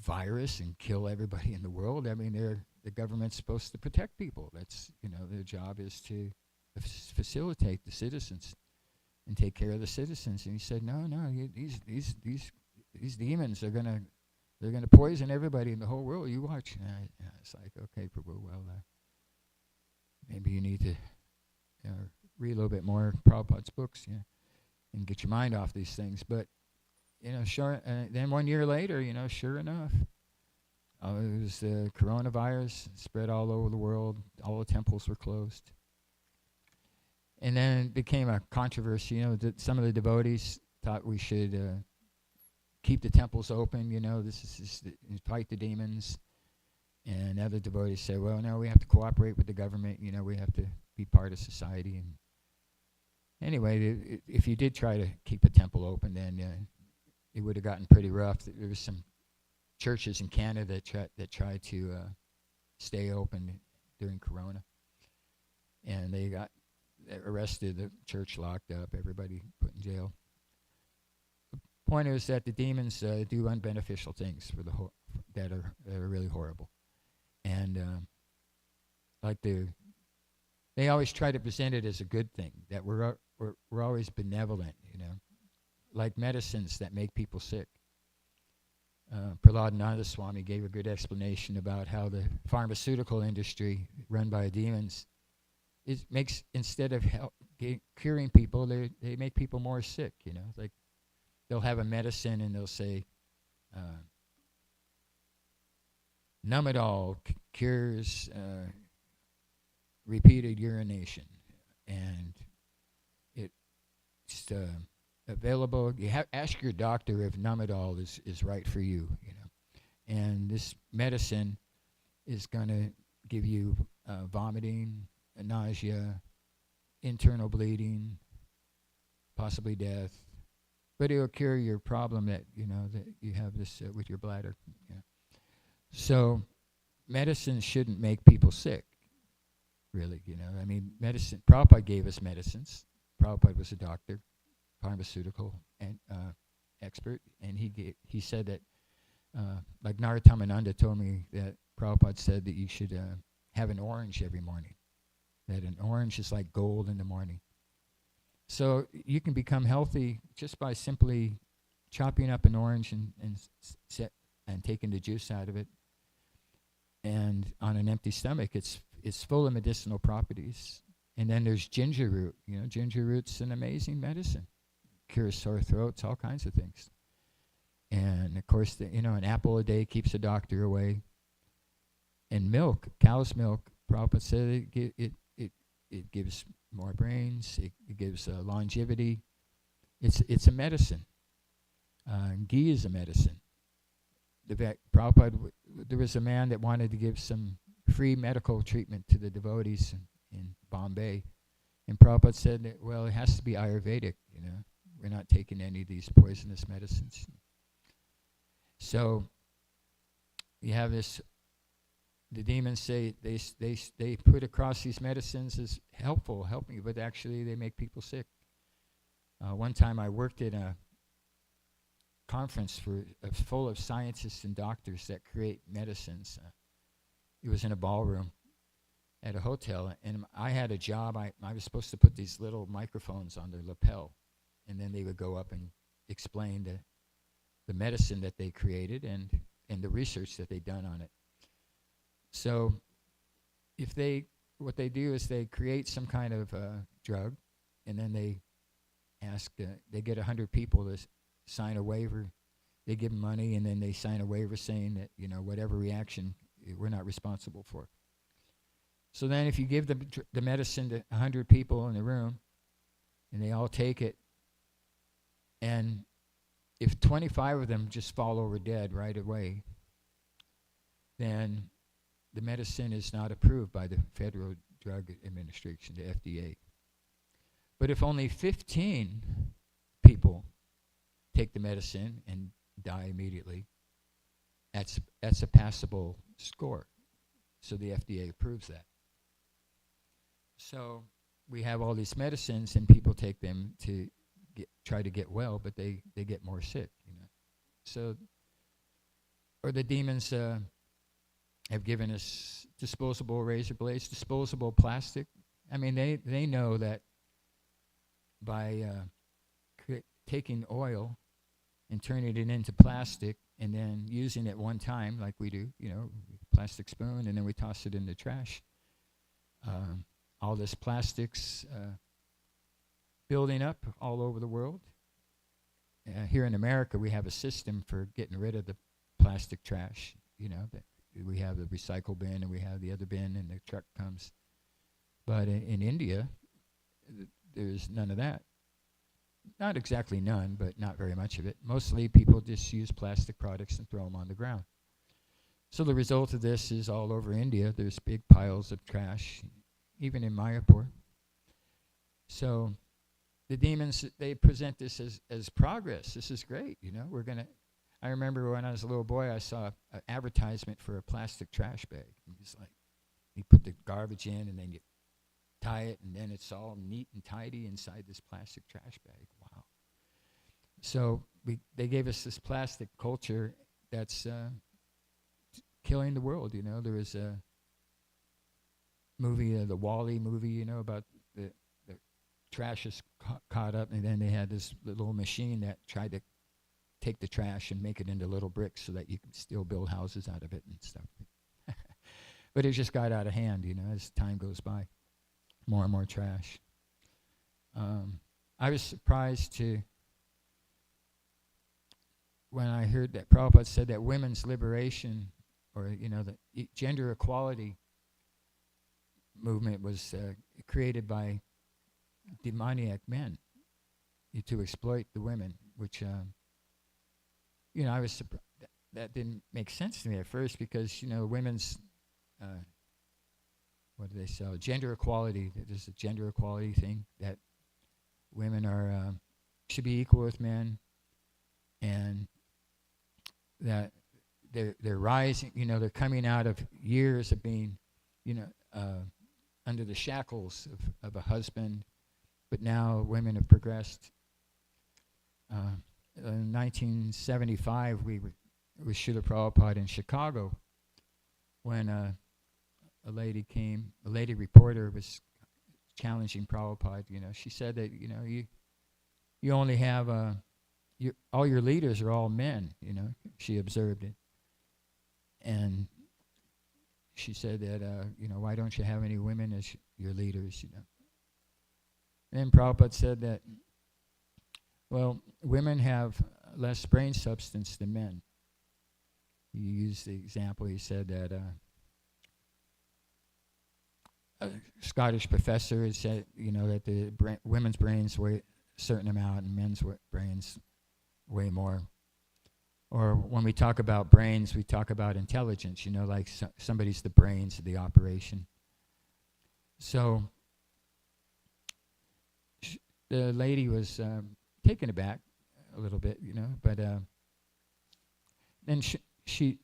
virus and kill everybody in the world. The government's supposed to protect people. That's, their job is to facilitate the citizens and take care of the citizens. And he said, no, these demons are they're gonna poison everybody in the whole world. You watch. And I was like, okay, Prabhu, well, maybe you need to read a little bit more Prabhupada's books, and get your mind off these things. But sure. Then 1 year later, sure enough, it was the coronavirus spread all over the world. All the temples were closed. And then it became a controversy. Some of the devotees thought we should keep the temples open. This is to fight the demons. And other devotees said, well, no, we have to cooperate with the government. We have to be part of society. And anyway, if you did try to keep a temple open, then it would have gotten pretty rough. There was some churches in Canada that tried to stay open during Corona. And they got arrested, the church locked up, everybody put in jail. The point is that the demons do unbeneficial things for that are really horrible. And they always try to present it as a good thing, that we're always benevolent, like medicines that make people sick. Prahlad Swami gave a good explanation about how the pharmaceutical industry run by demons makes, instead of curing people, they make people more sick. Like they'll have a medicine and they'll say, Numbedall cures repeated urination, and it's available. Ask your doctor if Numbedall is right for you. And this medicine is going to give you vomiting, nausea, internal bleeding, possibly death, but it'll cure your problem that you have this with your bladder. So medicine shouldn't make people sick, really. Medicine. Prabhupada gave us medicines. Prabhupada was a doctor, pharmaceutical and expert, and he said that, like Narottam told me that Prabhupada said that you should have an orange every morning. That an orange is like gold in the morning. So you can become healthy just by simply chopping up an orange and taking the juice out of it. And on an empty stomach, it's full of medicinal properties. And then there's ginger root. Ginger root's an amazing medicine. Cures sore throats, all kinds of things. And of course, an apple a day keeps a doctor away. And milk, cow's milk, Prabhupada said it gives more brains. It gives longevity. It's a medicine. Ghee is a medicine. Prabhupada, there was a man that wanted to give some free medical treatment to the devotees in Bombay, and Prabhupada said that, well, it has to be Ayurvedic. We're not taking any of these poisonous medicines. So you have this. The demons say they put across these medicines as helping, but actually they make people sick. One time I worked at a conference full of scientists and doctors that create medicines. It was in a ballroom at a hotel, and I had a job. I was supposed to put these little microphones on their lapel, and then they would go up and explain the medicine that they created and the research that they'd done on it. So what they do is they create some kind of drug, and then they get 100 people to sign a waiver. They give them money, and then they sign a waiver saying that, whatever reaction, we're not responsible for. So then if you give the medicine to 100 people in the room, and they all take it, and if 25 of them just fall over dead right away, then the medicine is not approved by the Federal Drug Administration, the FDA. But if only 15 people take the medicine and die immediately, that's a passable score. So the FDA approves that. So we have all these medicines, and people take them to try to get well, but they get more sick. So, or the demons have given us disposable razor blades, disposable plastic. I mean, they know that by taking oil and turning it into plastic and then using it one time like we do, plastic spoon, and then we toss it in the trash. All this plastic's building up all over the world. Here in America, we have a system for getting rid of the plastic trash, that we have the recycle bin and we have the other bin, and the truck comes. But in India, there's none of that. Not exactly none, but not very much of it. Mostly people just use plastic products and throw them on the ground. So the result of this is all over India, there's big piles of trash, even in Mayapur. So the demons, they present this as progress. This is great, we're going to. I remember when I was a little boy, I saw an advertisement for a plastic trash bag. It was like, you put the garbage in and then you tie it, and then it's all neat and tidy inside this plastic trash bag. Wow. So they gave us this plastic culture that's killing the world. There was a movie, the Wall-E movie, about the trash is caught up, and then they had this little machine that tried to take the trash and make it into little bricks so that you could still build houses out of it and stuff. But it just got out of hand, as time goes by. More and more trash. I was surprised when I heard that Prabhupada said that women's liberation, or the gender equality movement was created by demoniac men to exploit the women, which I was surprised. That didn't make sense to me at first, because women's what do they say? Gender equality. There's a gender equality thing that women are should be equal with men, and that they're rising. They're coming out of years of being, under the shackles of a husband, but now women have progressed. In 1975, we were with Srila Prabhupada in Chicago when a lady reporter was challenging Prabhupada. She said that you only have all your leaders are all men. She observed it, and she said that why don't you have any women as your leaders? And then Prabhupada said that, well, women have less brain substance than men. He used the example. He said that a Scottish professor had said, that the women's brains weigh a certain amount and men's brains weigh more. Or when we talk about brains, we talk about intelligence, like somebody's the brains of the operation. So the lady was taken aback a little bit, but then she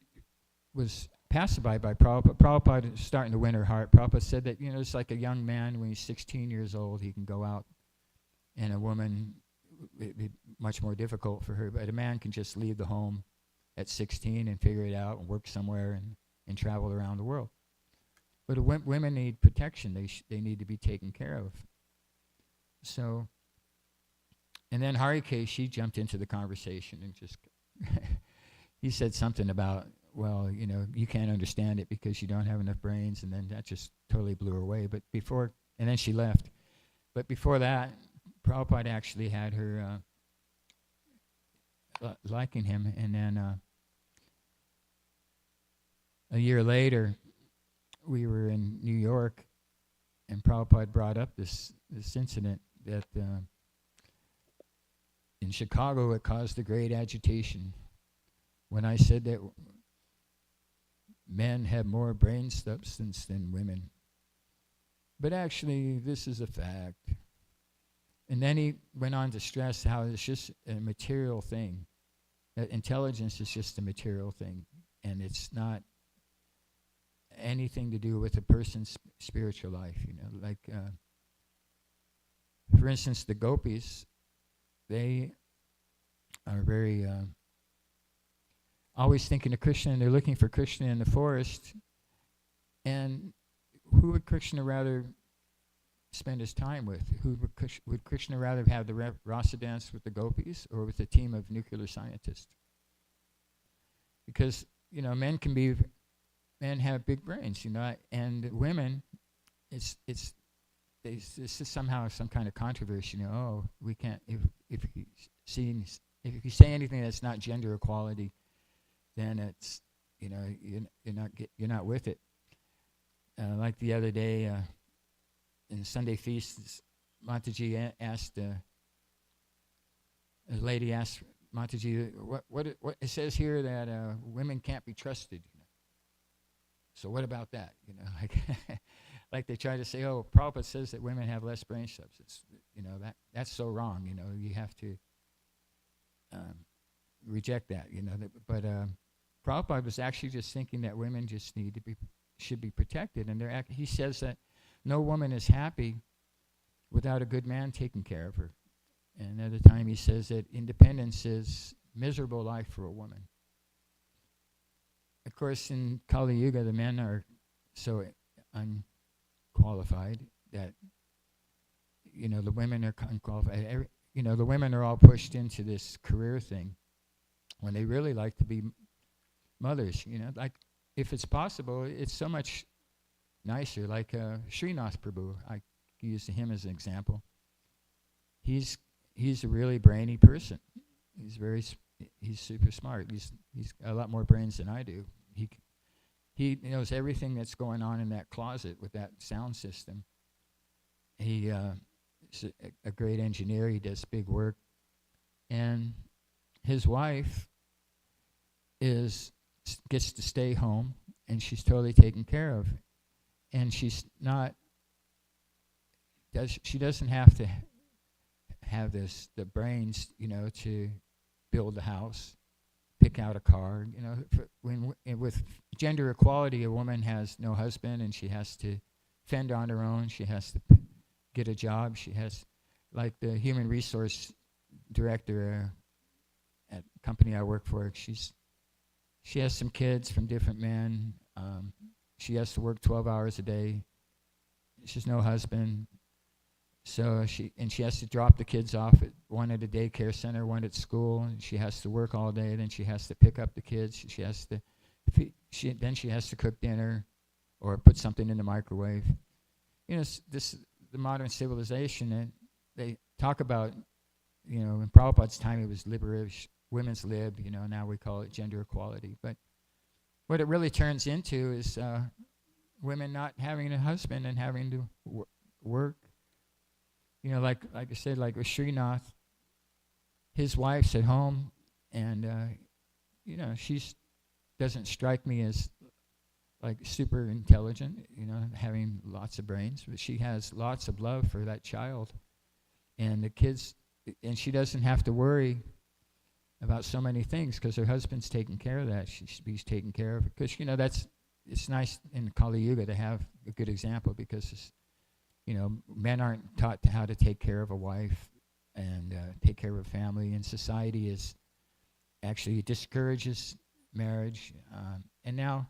was pacified by Prabhupada. Prabhupada was starting to win her heart. Prabhupada said that, it's like a young man when he's 16 years old, he can go out, and a woman, it'd be much more difficult for her, but a man can just leave the home at 16 and figure it out and work somewhere and travel around the world. But women need protection. They need to be taken care of. So, and then Harike, she jumped into the conversation and just, he said something about, well, you can't understand it because you don't have enough brains, and then that just totally blew her away. But and then she left. But before that, Prabhupada actually had her liking him, and then a year later, we were in New York, and Prabhupada brought up this incident that in Chicago it caused a great agitation when I said that men have more brain substance than women. But actually, this is a fact. And then he went on to stress how it's just a material thing. That intelligence is just a material thing, and it's not anything to do with a person's spiritual life. Like, for instance, the gopis, they are very always thinking of Krishna, and they're looking for Krishna in the forest. And who would Krishna rather spend his time with? Would Krishna rather have the rasa dance with the gopis or with a team of nuclear scientists? Because men have big brains, and women, this is somehow some kind of controversy. We can't if you say anything that's not gender equality, then it's you're not with it. Like the other day in Sunday feasts, Mataji asked, a lady asked Mataji, what it says here that women can't be trusted. So what about that? Like they try to say, oh, Prabhupada says that women have less brain substance. That's so wrong. You have to reject that. But Prabhupada was actually just thinking that women just should be protected, and he says that no woman is happy without a good man taking care of her. And another time he says that independence is miserable life for a woman. Of course, in Kali Yuga, the men are so unqualified that, the women are unqualified. The women are all pushed into this career thing when they really like to be mothers. Like, if it's possible, it's so much nicer. Like Srinath Prabhu, I use him as an example. He's a really brainy person. He's super smart. He's got a lot more brains than I do. He knows everything that's going on in that closet with that sound system. He is a great engineer. He does big work, and his wife gets to stay home, and she's totally taken care of, and she doesn't have to have the brains, to build a house, pick out a car. With gender equality, a woman has no husband, and she has to fend on her own. She has to get a job. She has, like the human resource director at the company I work for, she has some kids from different men. She has to work 12 hours a day. She has no husband. So she has to drop the kids off one at a daycare center, one at school, and she has to work all day. Then she has to pick up the kids. She has to cook dinner, or put something in the microwave. The modern civilization, and they talk about, in Prabhupada's time it was liberation, women's lib. Now we call it gender equality. But what it really turns into is women not having a husband and having to work. Like I said, like with Srinath, his wife's at home, and she doesn't strike me as like super intelligent, having lots of brains, but she has lots of love for that child and the kids, and she doesn't have to worry about so many things because her husband's taking care of that. He's taking care of it because it's nice in Kali Yuga to have a good example, because men aren't taught how to take care of a wife and take care of a family, and society actually discourages marriage. And now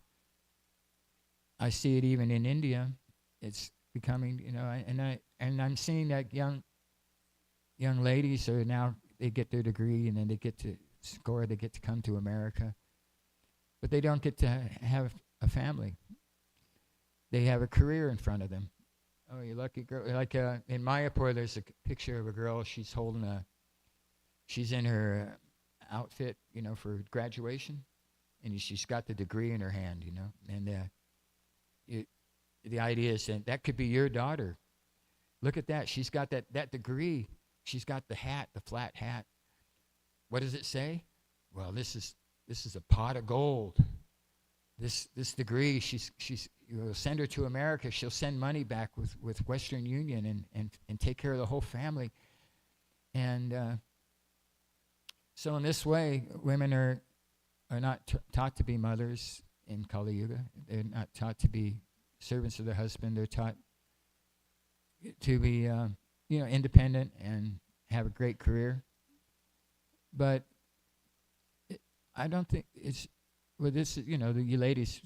I see it even in India. It's becoming, and I'm seeing that young ladies are now, they get their degree and then they get to score, they get to come to America, but they don't get to have a family. They have a career in front of them. Oh, you lucky girl. Like in Mayapur, there's a picture of a girl. She's in her outfit, for graduation, and she's got the degree in her hand, and the idea is that could be your daughter. Look at that. She's got that degree. She's got the hat, the flat hat. What does it say? Well, this is a pot of gold. This degree, she's you'll send her to America. She'll send money back with Western Union and take care of the whole family. And so in this way, women are not taught to be mothers in Kali Yuga. They're not taught to be servants of their husband. They're taught to be independent and have a great career. But I don't think it's, well, this, you ladies,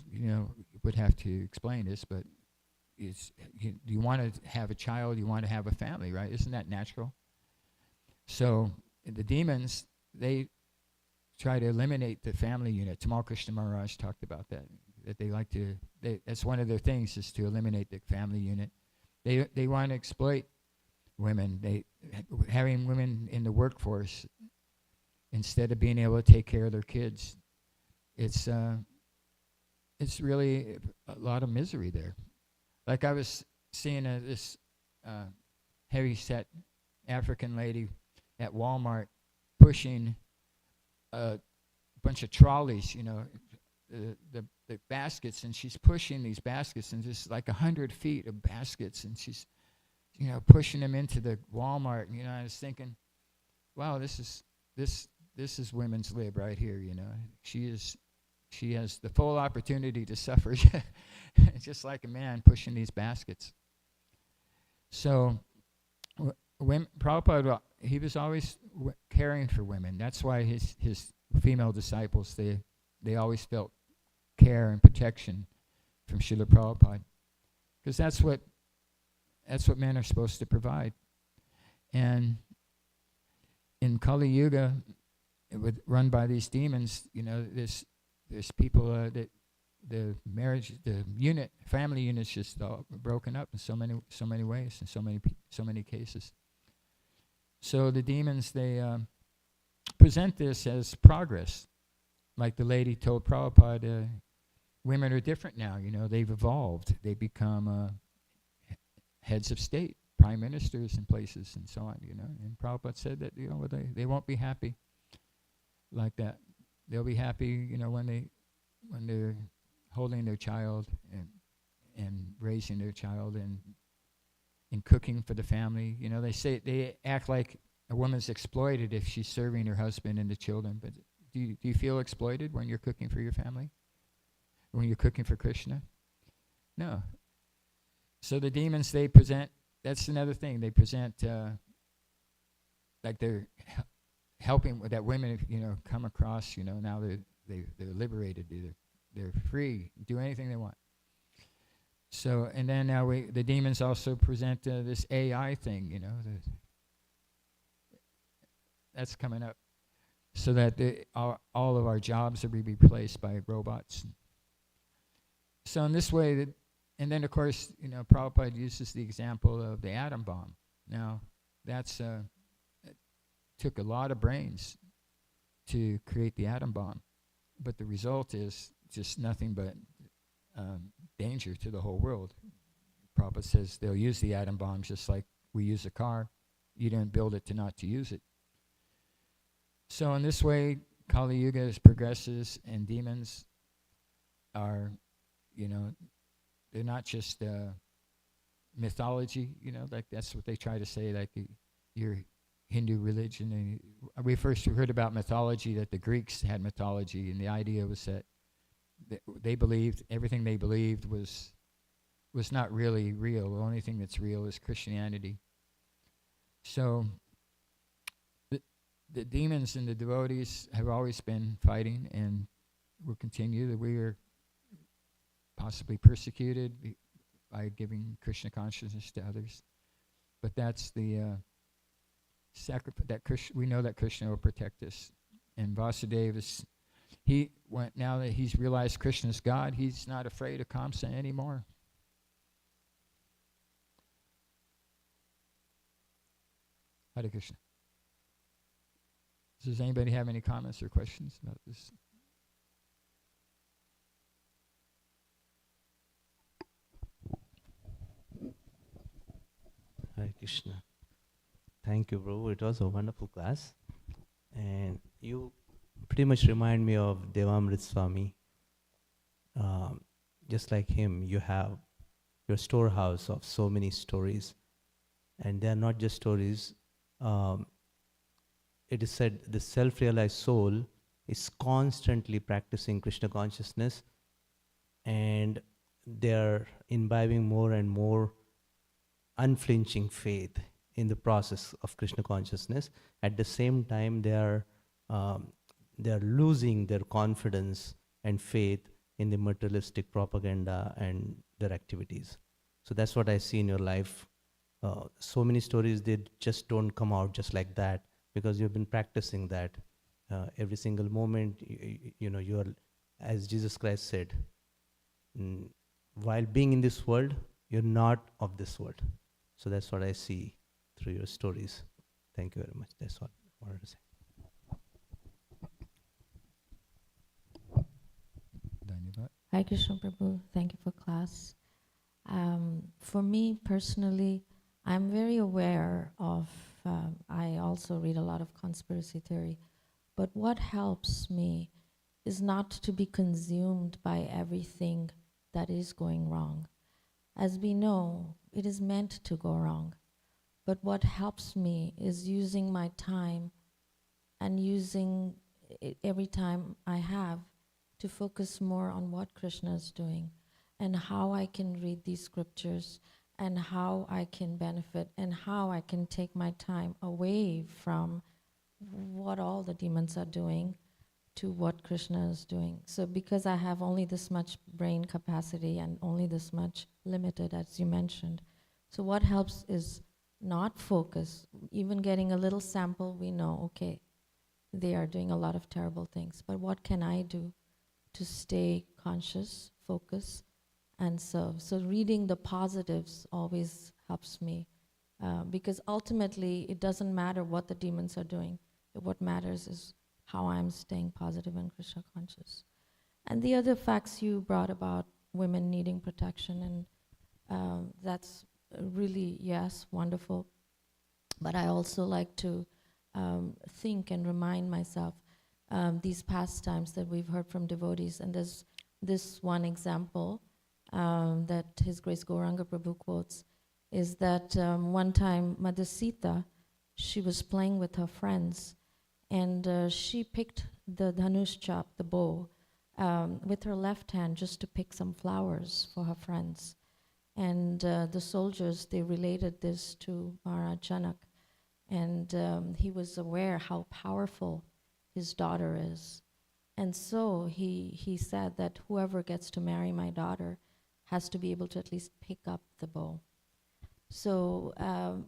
would have to explain this, but you want to have a child, you want to have a family, right? Isn't that natural? So the demons, they try to eliminate the family unit. Tamal Krishna Maharaj talked about that they like to, that's one of their things, is to eliminate the family unit. They want to exploit women. Having women in the workforce instead of being able to take care of their kids. It's really a lot of misery there. Like I was seeing this heavy-set African lady at Walmart pushing a bunch of trolleys, the baskets, and she's pushing these baskets, and just like 100 feet of baskets, and she's, pushing them into the Walmart. And, I was thinking, wow, this is women's lib right here. She has the full opportunity to suffer, just like a man pushing these baskets. So, Prabhupada, he was always caring for women. That's why his female disciples, they always felt care and protection from Srila Prabhupada, because that's what men are supposed to provide. And in Kali Yuga, run by these demons, there's people that the family unit's just all broken up in so many ways, in so many cases. So the demons, they present this as progress. Like the lady told Prabhupada, women are different now, they've evolved. They become heads of state, prime ministers in places and so on, And Prabhupada said that, they won't be happy like that. They'll be happy, when they're holding their child and raising their child and cooking for the family. They act like a woman's exploited if she's serving her husband and the children. But do you feel exploited when you're cooking for your family? When you're cooking for Krishna? No. So the demons, they present, that's another thing, they present like they're helping with that women, come across, now they're liberated, they're free, do anything they want. So, and then now the demons also present this AI thing, that's coming up, so that all of our jobs will be replaced by robots. So in this way, and then of course, Prabhupada uses the example of the atom bomb. Now, that's it took a lot of brains to create the atom bomb, but the result is just nothing but danger to the whole world. Prabhupada says they'll use the atom bomb just like we use a car. You didn't build it not to use it. So in this way, Kali Yuga progresses, and demons are, they're not just mythology, like that's what they try to say, like your Hindu religion. And we first heard about mythology, that the Greeks had mythology, and the idea was that they believed, everything they believed was not really real. The only thing that's real is Christianity. So the demons and the devotees have always been fighting, and will continue. That we are possibly persecuted by giving Krishna consciousness to others, but that's the sacrifice that we know that Krishna will protect us. And Vasudeva now that he's realized Krishna's God, he's not afraid of Kamsa anymore. Hare Krishna. Does anybody have any comments or questions about this? Hare Krishna. Thank you, bro. It was a wonderful class. And you pretty much remind me of Devamrit Swami. Just like him, you have your storehouse of so many stories. And they are not just stories. It is said the self-realized soul is constantly practicing Krishna consciousness, and they are imbibing more and more unflinching faith in the process of Krishna consciousness. At the same time, they are losing their confidence and faith in the materialistic propaganda and their activities. So that's what I see in your life. So many stories, they just don't come out just like that, because you've been practicing that every single moment. You are, as Jesus Christ said, while being in this world, you're not of this world. So that's what I see through your stories. Thank you very much. That's what I wanted to say. Hi Krishna Prabhu, thank you for class. For me personally, I'm very aware of, I also read a lot of conspiracy theory, but what helps me is not to be consumed by everything that is going wrong. As we know, it is meant to go wrong. But what helps me is using my time and using every time I have to focus more on what Krishna is doing and how I can read these scriptures and how I can benefit and how I can take my time away from what all the demons are doing to what Krishna is doing. So because I have only this much brain capacity and only this much limited, as you mentioned, so what helps is not focus. Even getting a little sample, we know, okay, they are doing a lot of terrible things, but what can I do to stay conscious, focus, and serve? So reading the positives always helps me, because ultimately it doesn't matter what the demons are doing. What matters is how I'm staying positive and Krishna conscious. And the other facts you brought about women needing protection, and that's really, yes, wonderful. But I also like to think and remind myself these pastimes that we've heard from devotees. And there's this one example that His Grace Gauranga Prabhu quotes, is that one time Mother Sita, she was playing with her friends, and she picked the dhanush chop, the bow, with her left hand just to pick some flowers for her friends. And the soldiers, they related this to Maharaj Janak, and he was aware how powerful his daughter is. And so he said that whoever gets to marry my daughter has to be able to at least pick up the bow. So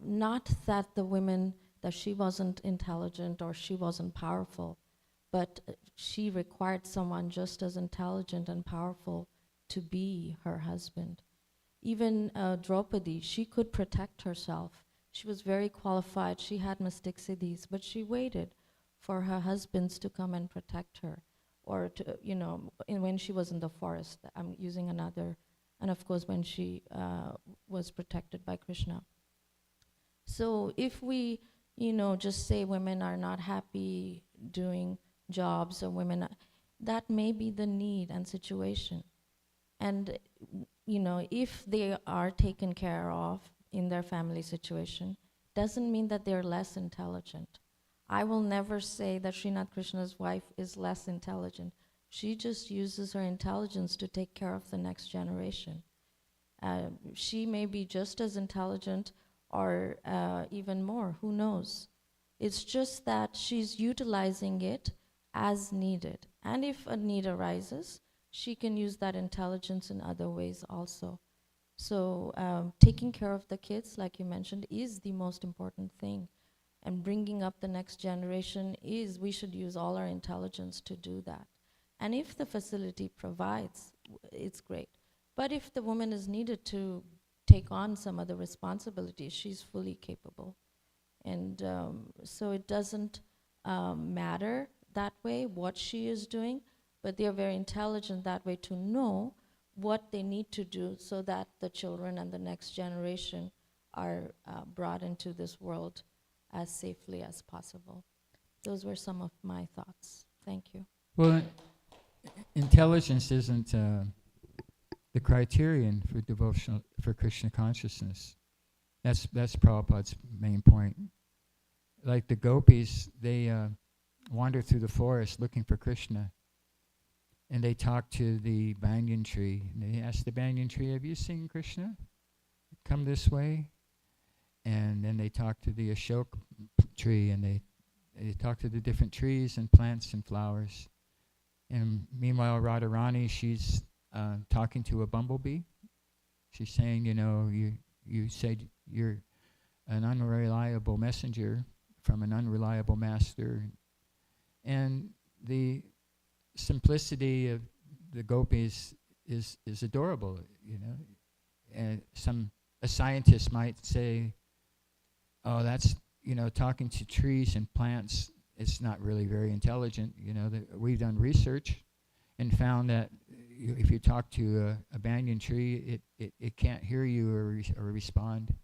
not that the women, that she wasn't intelligent or she wasn't powerful, but she required someone just as intelligent and powerful to be her husband. Even Draupadi, she could protect herself. She was very qualified, she had mystic siddhis, but she waited for her husbands to come and protect her, or to, when she was in the forest. I'm using another, and of course when she was protected by Krishna. So if we, just say women are not happy doing jobs, or women, that may be the need and situation. And, if they are taken care of in their family situation, doesn't mean that they're less intelligent. I will never say that Srinath Krishna's wife is less intelligent. She just uses her intelligence to take care of the next generation. She may be just as intelligent or even more, who knows? It's just that she's utilizing it as needed. And if a need arises, she can use that intelligence in other ways also. So taking care of the kids, like you mentioned, is the most important thing. And bringing up the next generation is, we should use all our intelligence to do that. And if the facility provides, it's great. But if the woman is needed to take on some other responsibilities, she's fully capable. And so it doesn't matter that way what she is doing, but they're very intelligent that way to know what they need to do so that the children and the next generation are brought into this world as safely as possible. Those were some of my thoughts. Thank you. Well, intelligence isn't the criterion for devotional, for Krishna consciousness. That's Prabhupada's main point. Like the gopis, they wander through the forest looking for Krishna, and they talk to the banyan tree. And they ask the banyan tree, "Have you seen Krishna? Come this way." And then they talk to the ashok tree, and they talk to the different trees and plants and flowers. And meanwhile, Radharani, she's talking to a bumblebee. She's saying, you said you're an unreliable messenger from an unreliable master. And the simplicity of the gopis is adorable, And a scientist might say, "Oh, that's, talking to trees and plants, it's not really very intelligent." We've done research and found that if you talk to a banyan tree, it can't hear you or respond.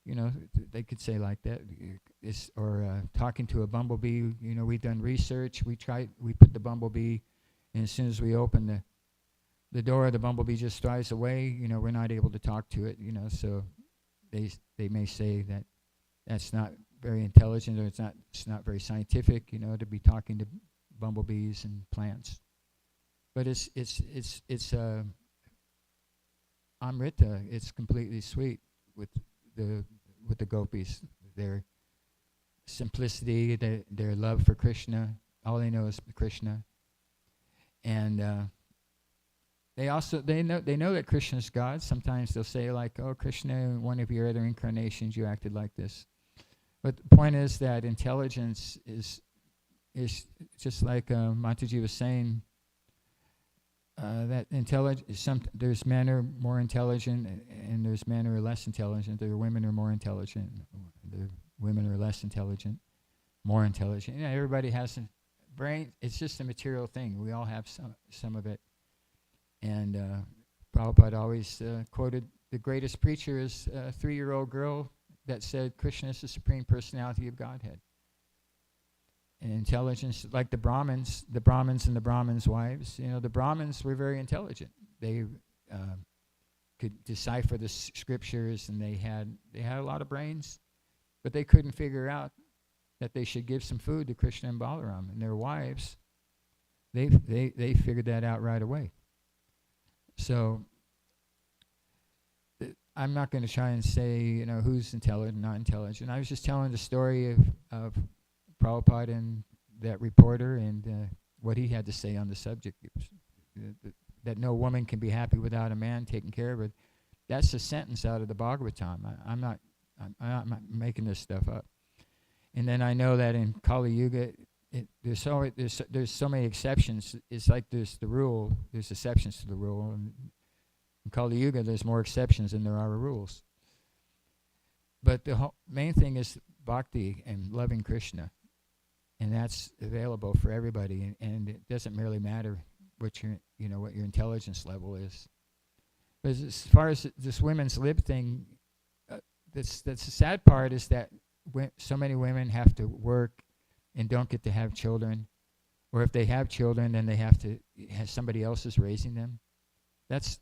they could say like that. Or talking to a bumblebee. We've done research. We put the bumblebee, and as soon as we open the door, the bumblebee just flies away. We're not able to talk to it. So they may say that that's not very intelligent, or it's not very scientific. To be talking to bumblebees and plants. But it's Amrita. It's completely sweet with the gopis. Their simplicity, their love for Krishna. All they know is Krishna, and they know that Krishna is God. Sometimes they'll say like, "Oh, Krishna, in one of your other incarnations, you acted like this." But the point is that intelligence is just like Mataji was saying. That there's men who are more intelligent, and there's men who are less intelligent. There are women who are more intelligent. There are women who are less intelligent, more intelligent. Everybody has a brain. It's just a material thing. We all have some of it. And Prabhupada always quoted the greatest preacher is a 3-year-old girl that said Krishna is the Supreme Personality of Godhead. And intelligence, like the Brahmins and the Brahmins' wives. The Brahmins were very intelligent. They could decipher the scriptures, and they had a lot of brains, but they couldn't figure out that they should give some food to Krishna and Balaram. And their wives, they figured that out right away. So I'm not going to try and say who's intelligent and not intelligent. I was just telling the story of Prabhupada and that reporter and what he had to say on the subject. That no woman can be happy without a man taking care of her. That's a sentence out of the Bhagavatam. I'm not making this stuff up. And then I know that in Kali Yuga, there's so many exceptions. It's like there's the rule, there's exceptions to the rule. And in Kali Yuga, there's more exceptions than there are rules. But the main thing is bhakti and loving Krishna. And that's available for everybody, and it doesn't really matter what your intelligence level is. But as far as this women's lib thing, that's the sad part is that so many women have to work and don't get to have children, or if they have children, then they have to have somebody else is raising them. That's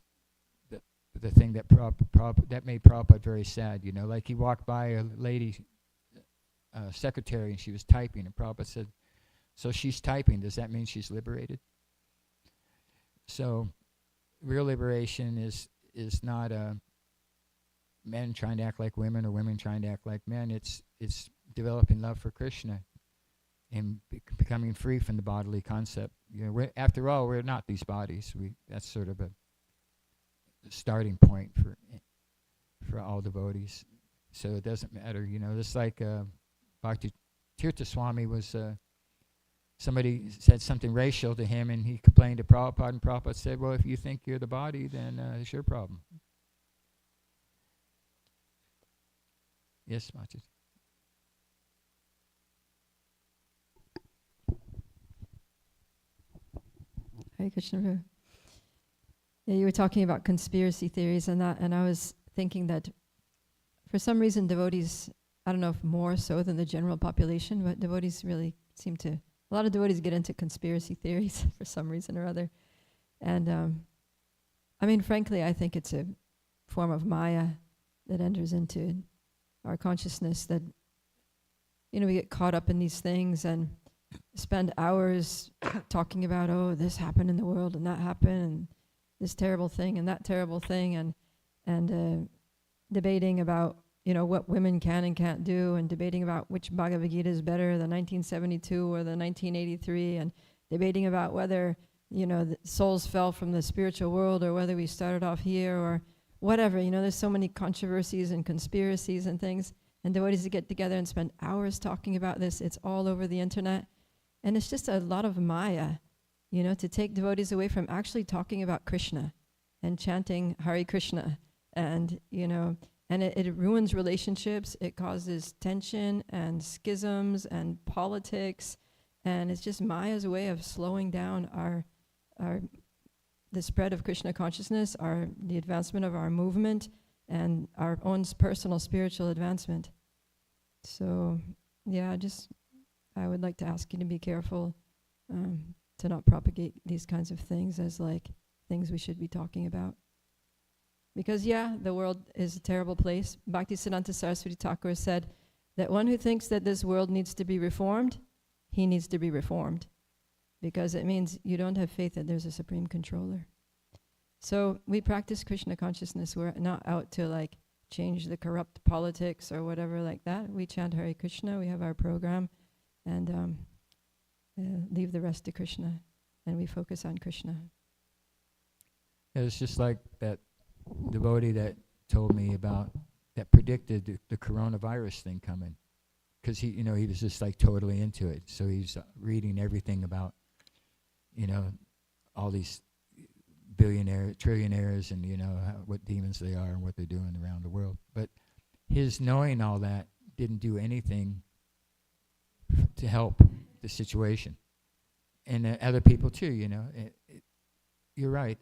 the thing that that made Prabhupada very sad. Like he walked by a lady. Secretary, and she was typing, and Prabhupada said, "So she's typing, does that mean she's liberated?" So real liberation is not men trying to act like women or women trying to act like men. It's developing love for Krishna and becoming free from the bodily concept. After all, we're not these bodies. That's sort of a starting point for all devotees. So it doesn't matter, just like Bhakti Tirtha Swami was, somebody said something racial to him, and he complained to Prabhupada, and Prabhupada said, "Well, if you think you're the body, then it's your problem." Yes, Mataji. Hare Krishna Prabhu. Yeah, you were talking about conspiracy theories and that, and I was thinking that for some reason devotees, I don't know if more so than the general population, but devotees really seem to, a lot of devotees get into conspiracy theories for some reason or other. And frankly, I think it's a form of Maya that enters into our consciousness, that, we get caught up in these things and spend hours talking about, oh, this happened in the world and that happened and this terrible thing and that terrible thing, and debating about what women can and can't do, and debating about which Bhagavad Gita is better, the 1972 or the 1983, and debating about whether, the souls fell from the spiritual world or whether we started off here or whatever. There's so many controversies and conspiracies and things, and devotees get together and spend hours talking about this. It's all over the internet. And it's just a lot of Maya, to take devotees away from actually talking about Krishna and chanting Hare Krishna. And, and it ruins relationships. It causes tension and schisms and politics. And it's just Maya's way of slowing down the spread of Krishna consciousness, the advancement of our movement. and our own personal spiritual advancement. So, yeah, I would like to ask you to be careful to not propagate these kinds of things as like things we should be talking about. Because, yeah, the world is a terrible place. Bhaktisiddhanta Saraswati Thakur said that one who thinks that this world needs to be reformed, he needs to be reformed. Because it means you don't have faith that there's a supreme controller. So we practice Krishna consciousness. We're not out to like change the corrupt politics or whatever like that. We chant Hare Krishna, we have our program, and leave the rest to Krishna, and we focus on Krishna. Yeah, it's just like that devotee that told me about, that predicted the coronavirus thing coming. Because he was just like totally into it. So he's reading everything about, all these trillionaires and, what demons they are and what they're doing around the world. But his knowing all that didn't do anything to help the situation. And other people too, you're right.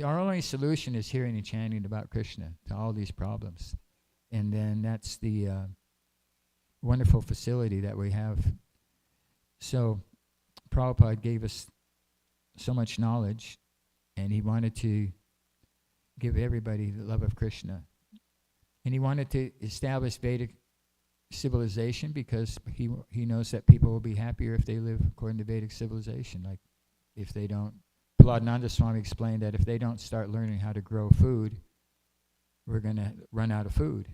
Our only solution is hearing and chanting about Krishna to all these problems. And then that's the wonderful facility that we have. So Prabhupada gave us so much knowledge, and he wanted to give everybody the love of Krishna. And he wanted to establish Vedic civilization because he knows that people will be happier if they live according to Vedic civilization. Like if they don't, Prahlad Swami explained that if they don't start learning how to grow food, we're going to run out of food.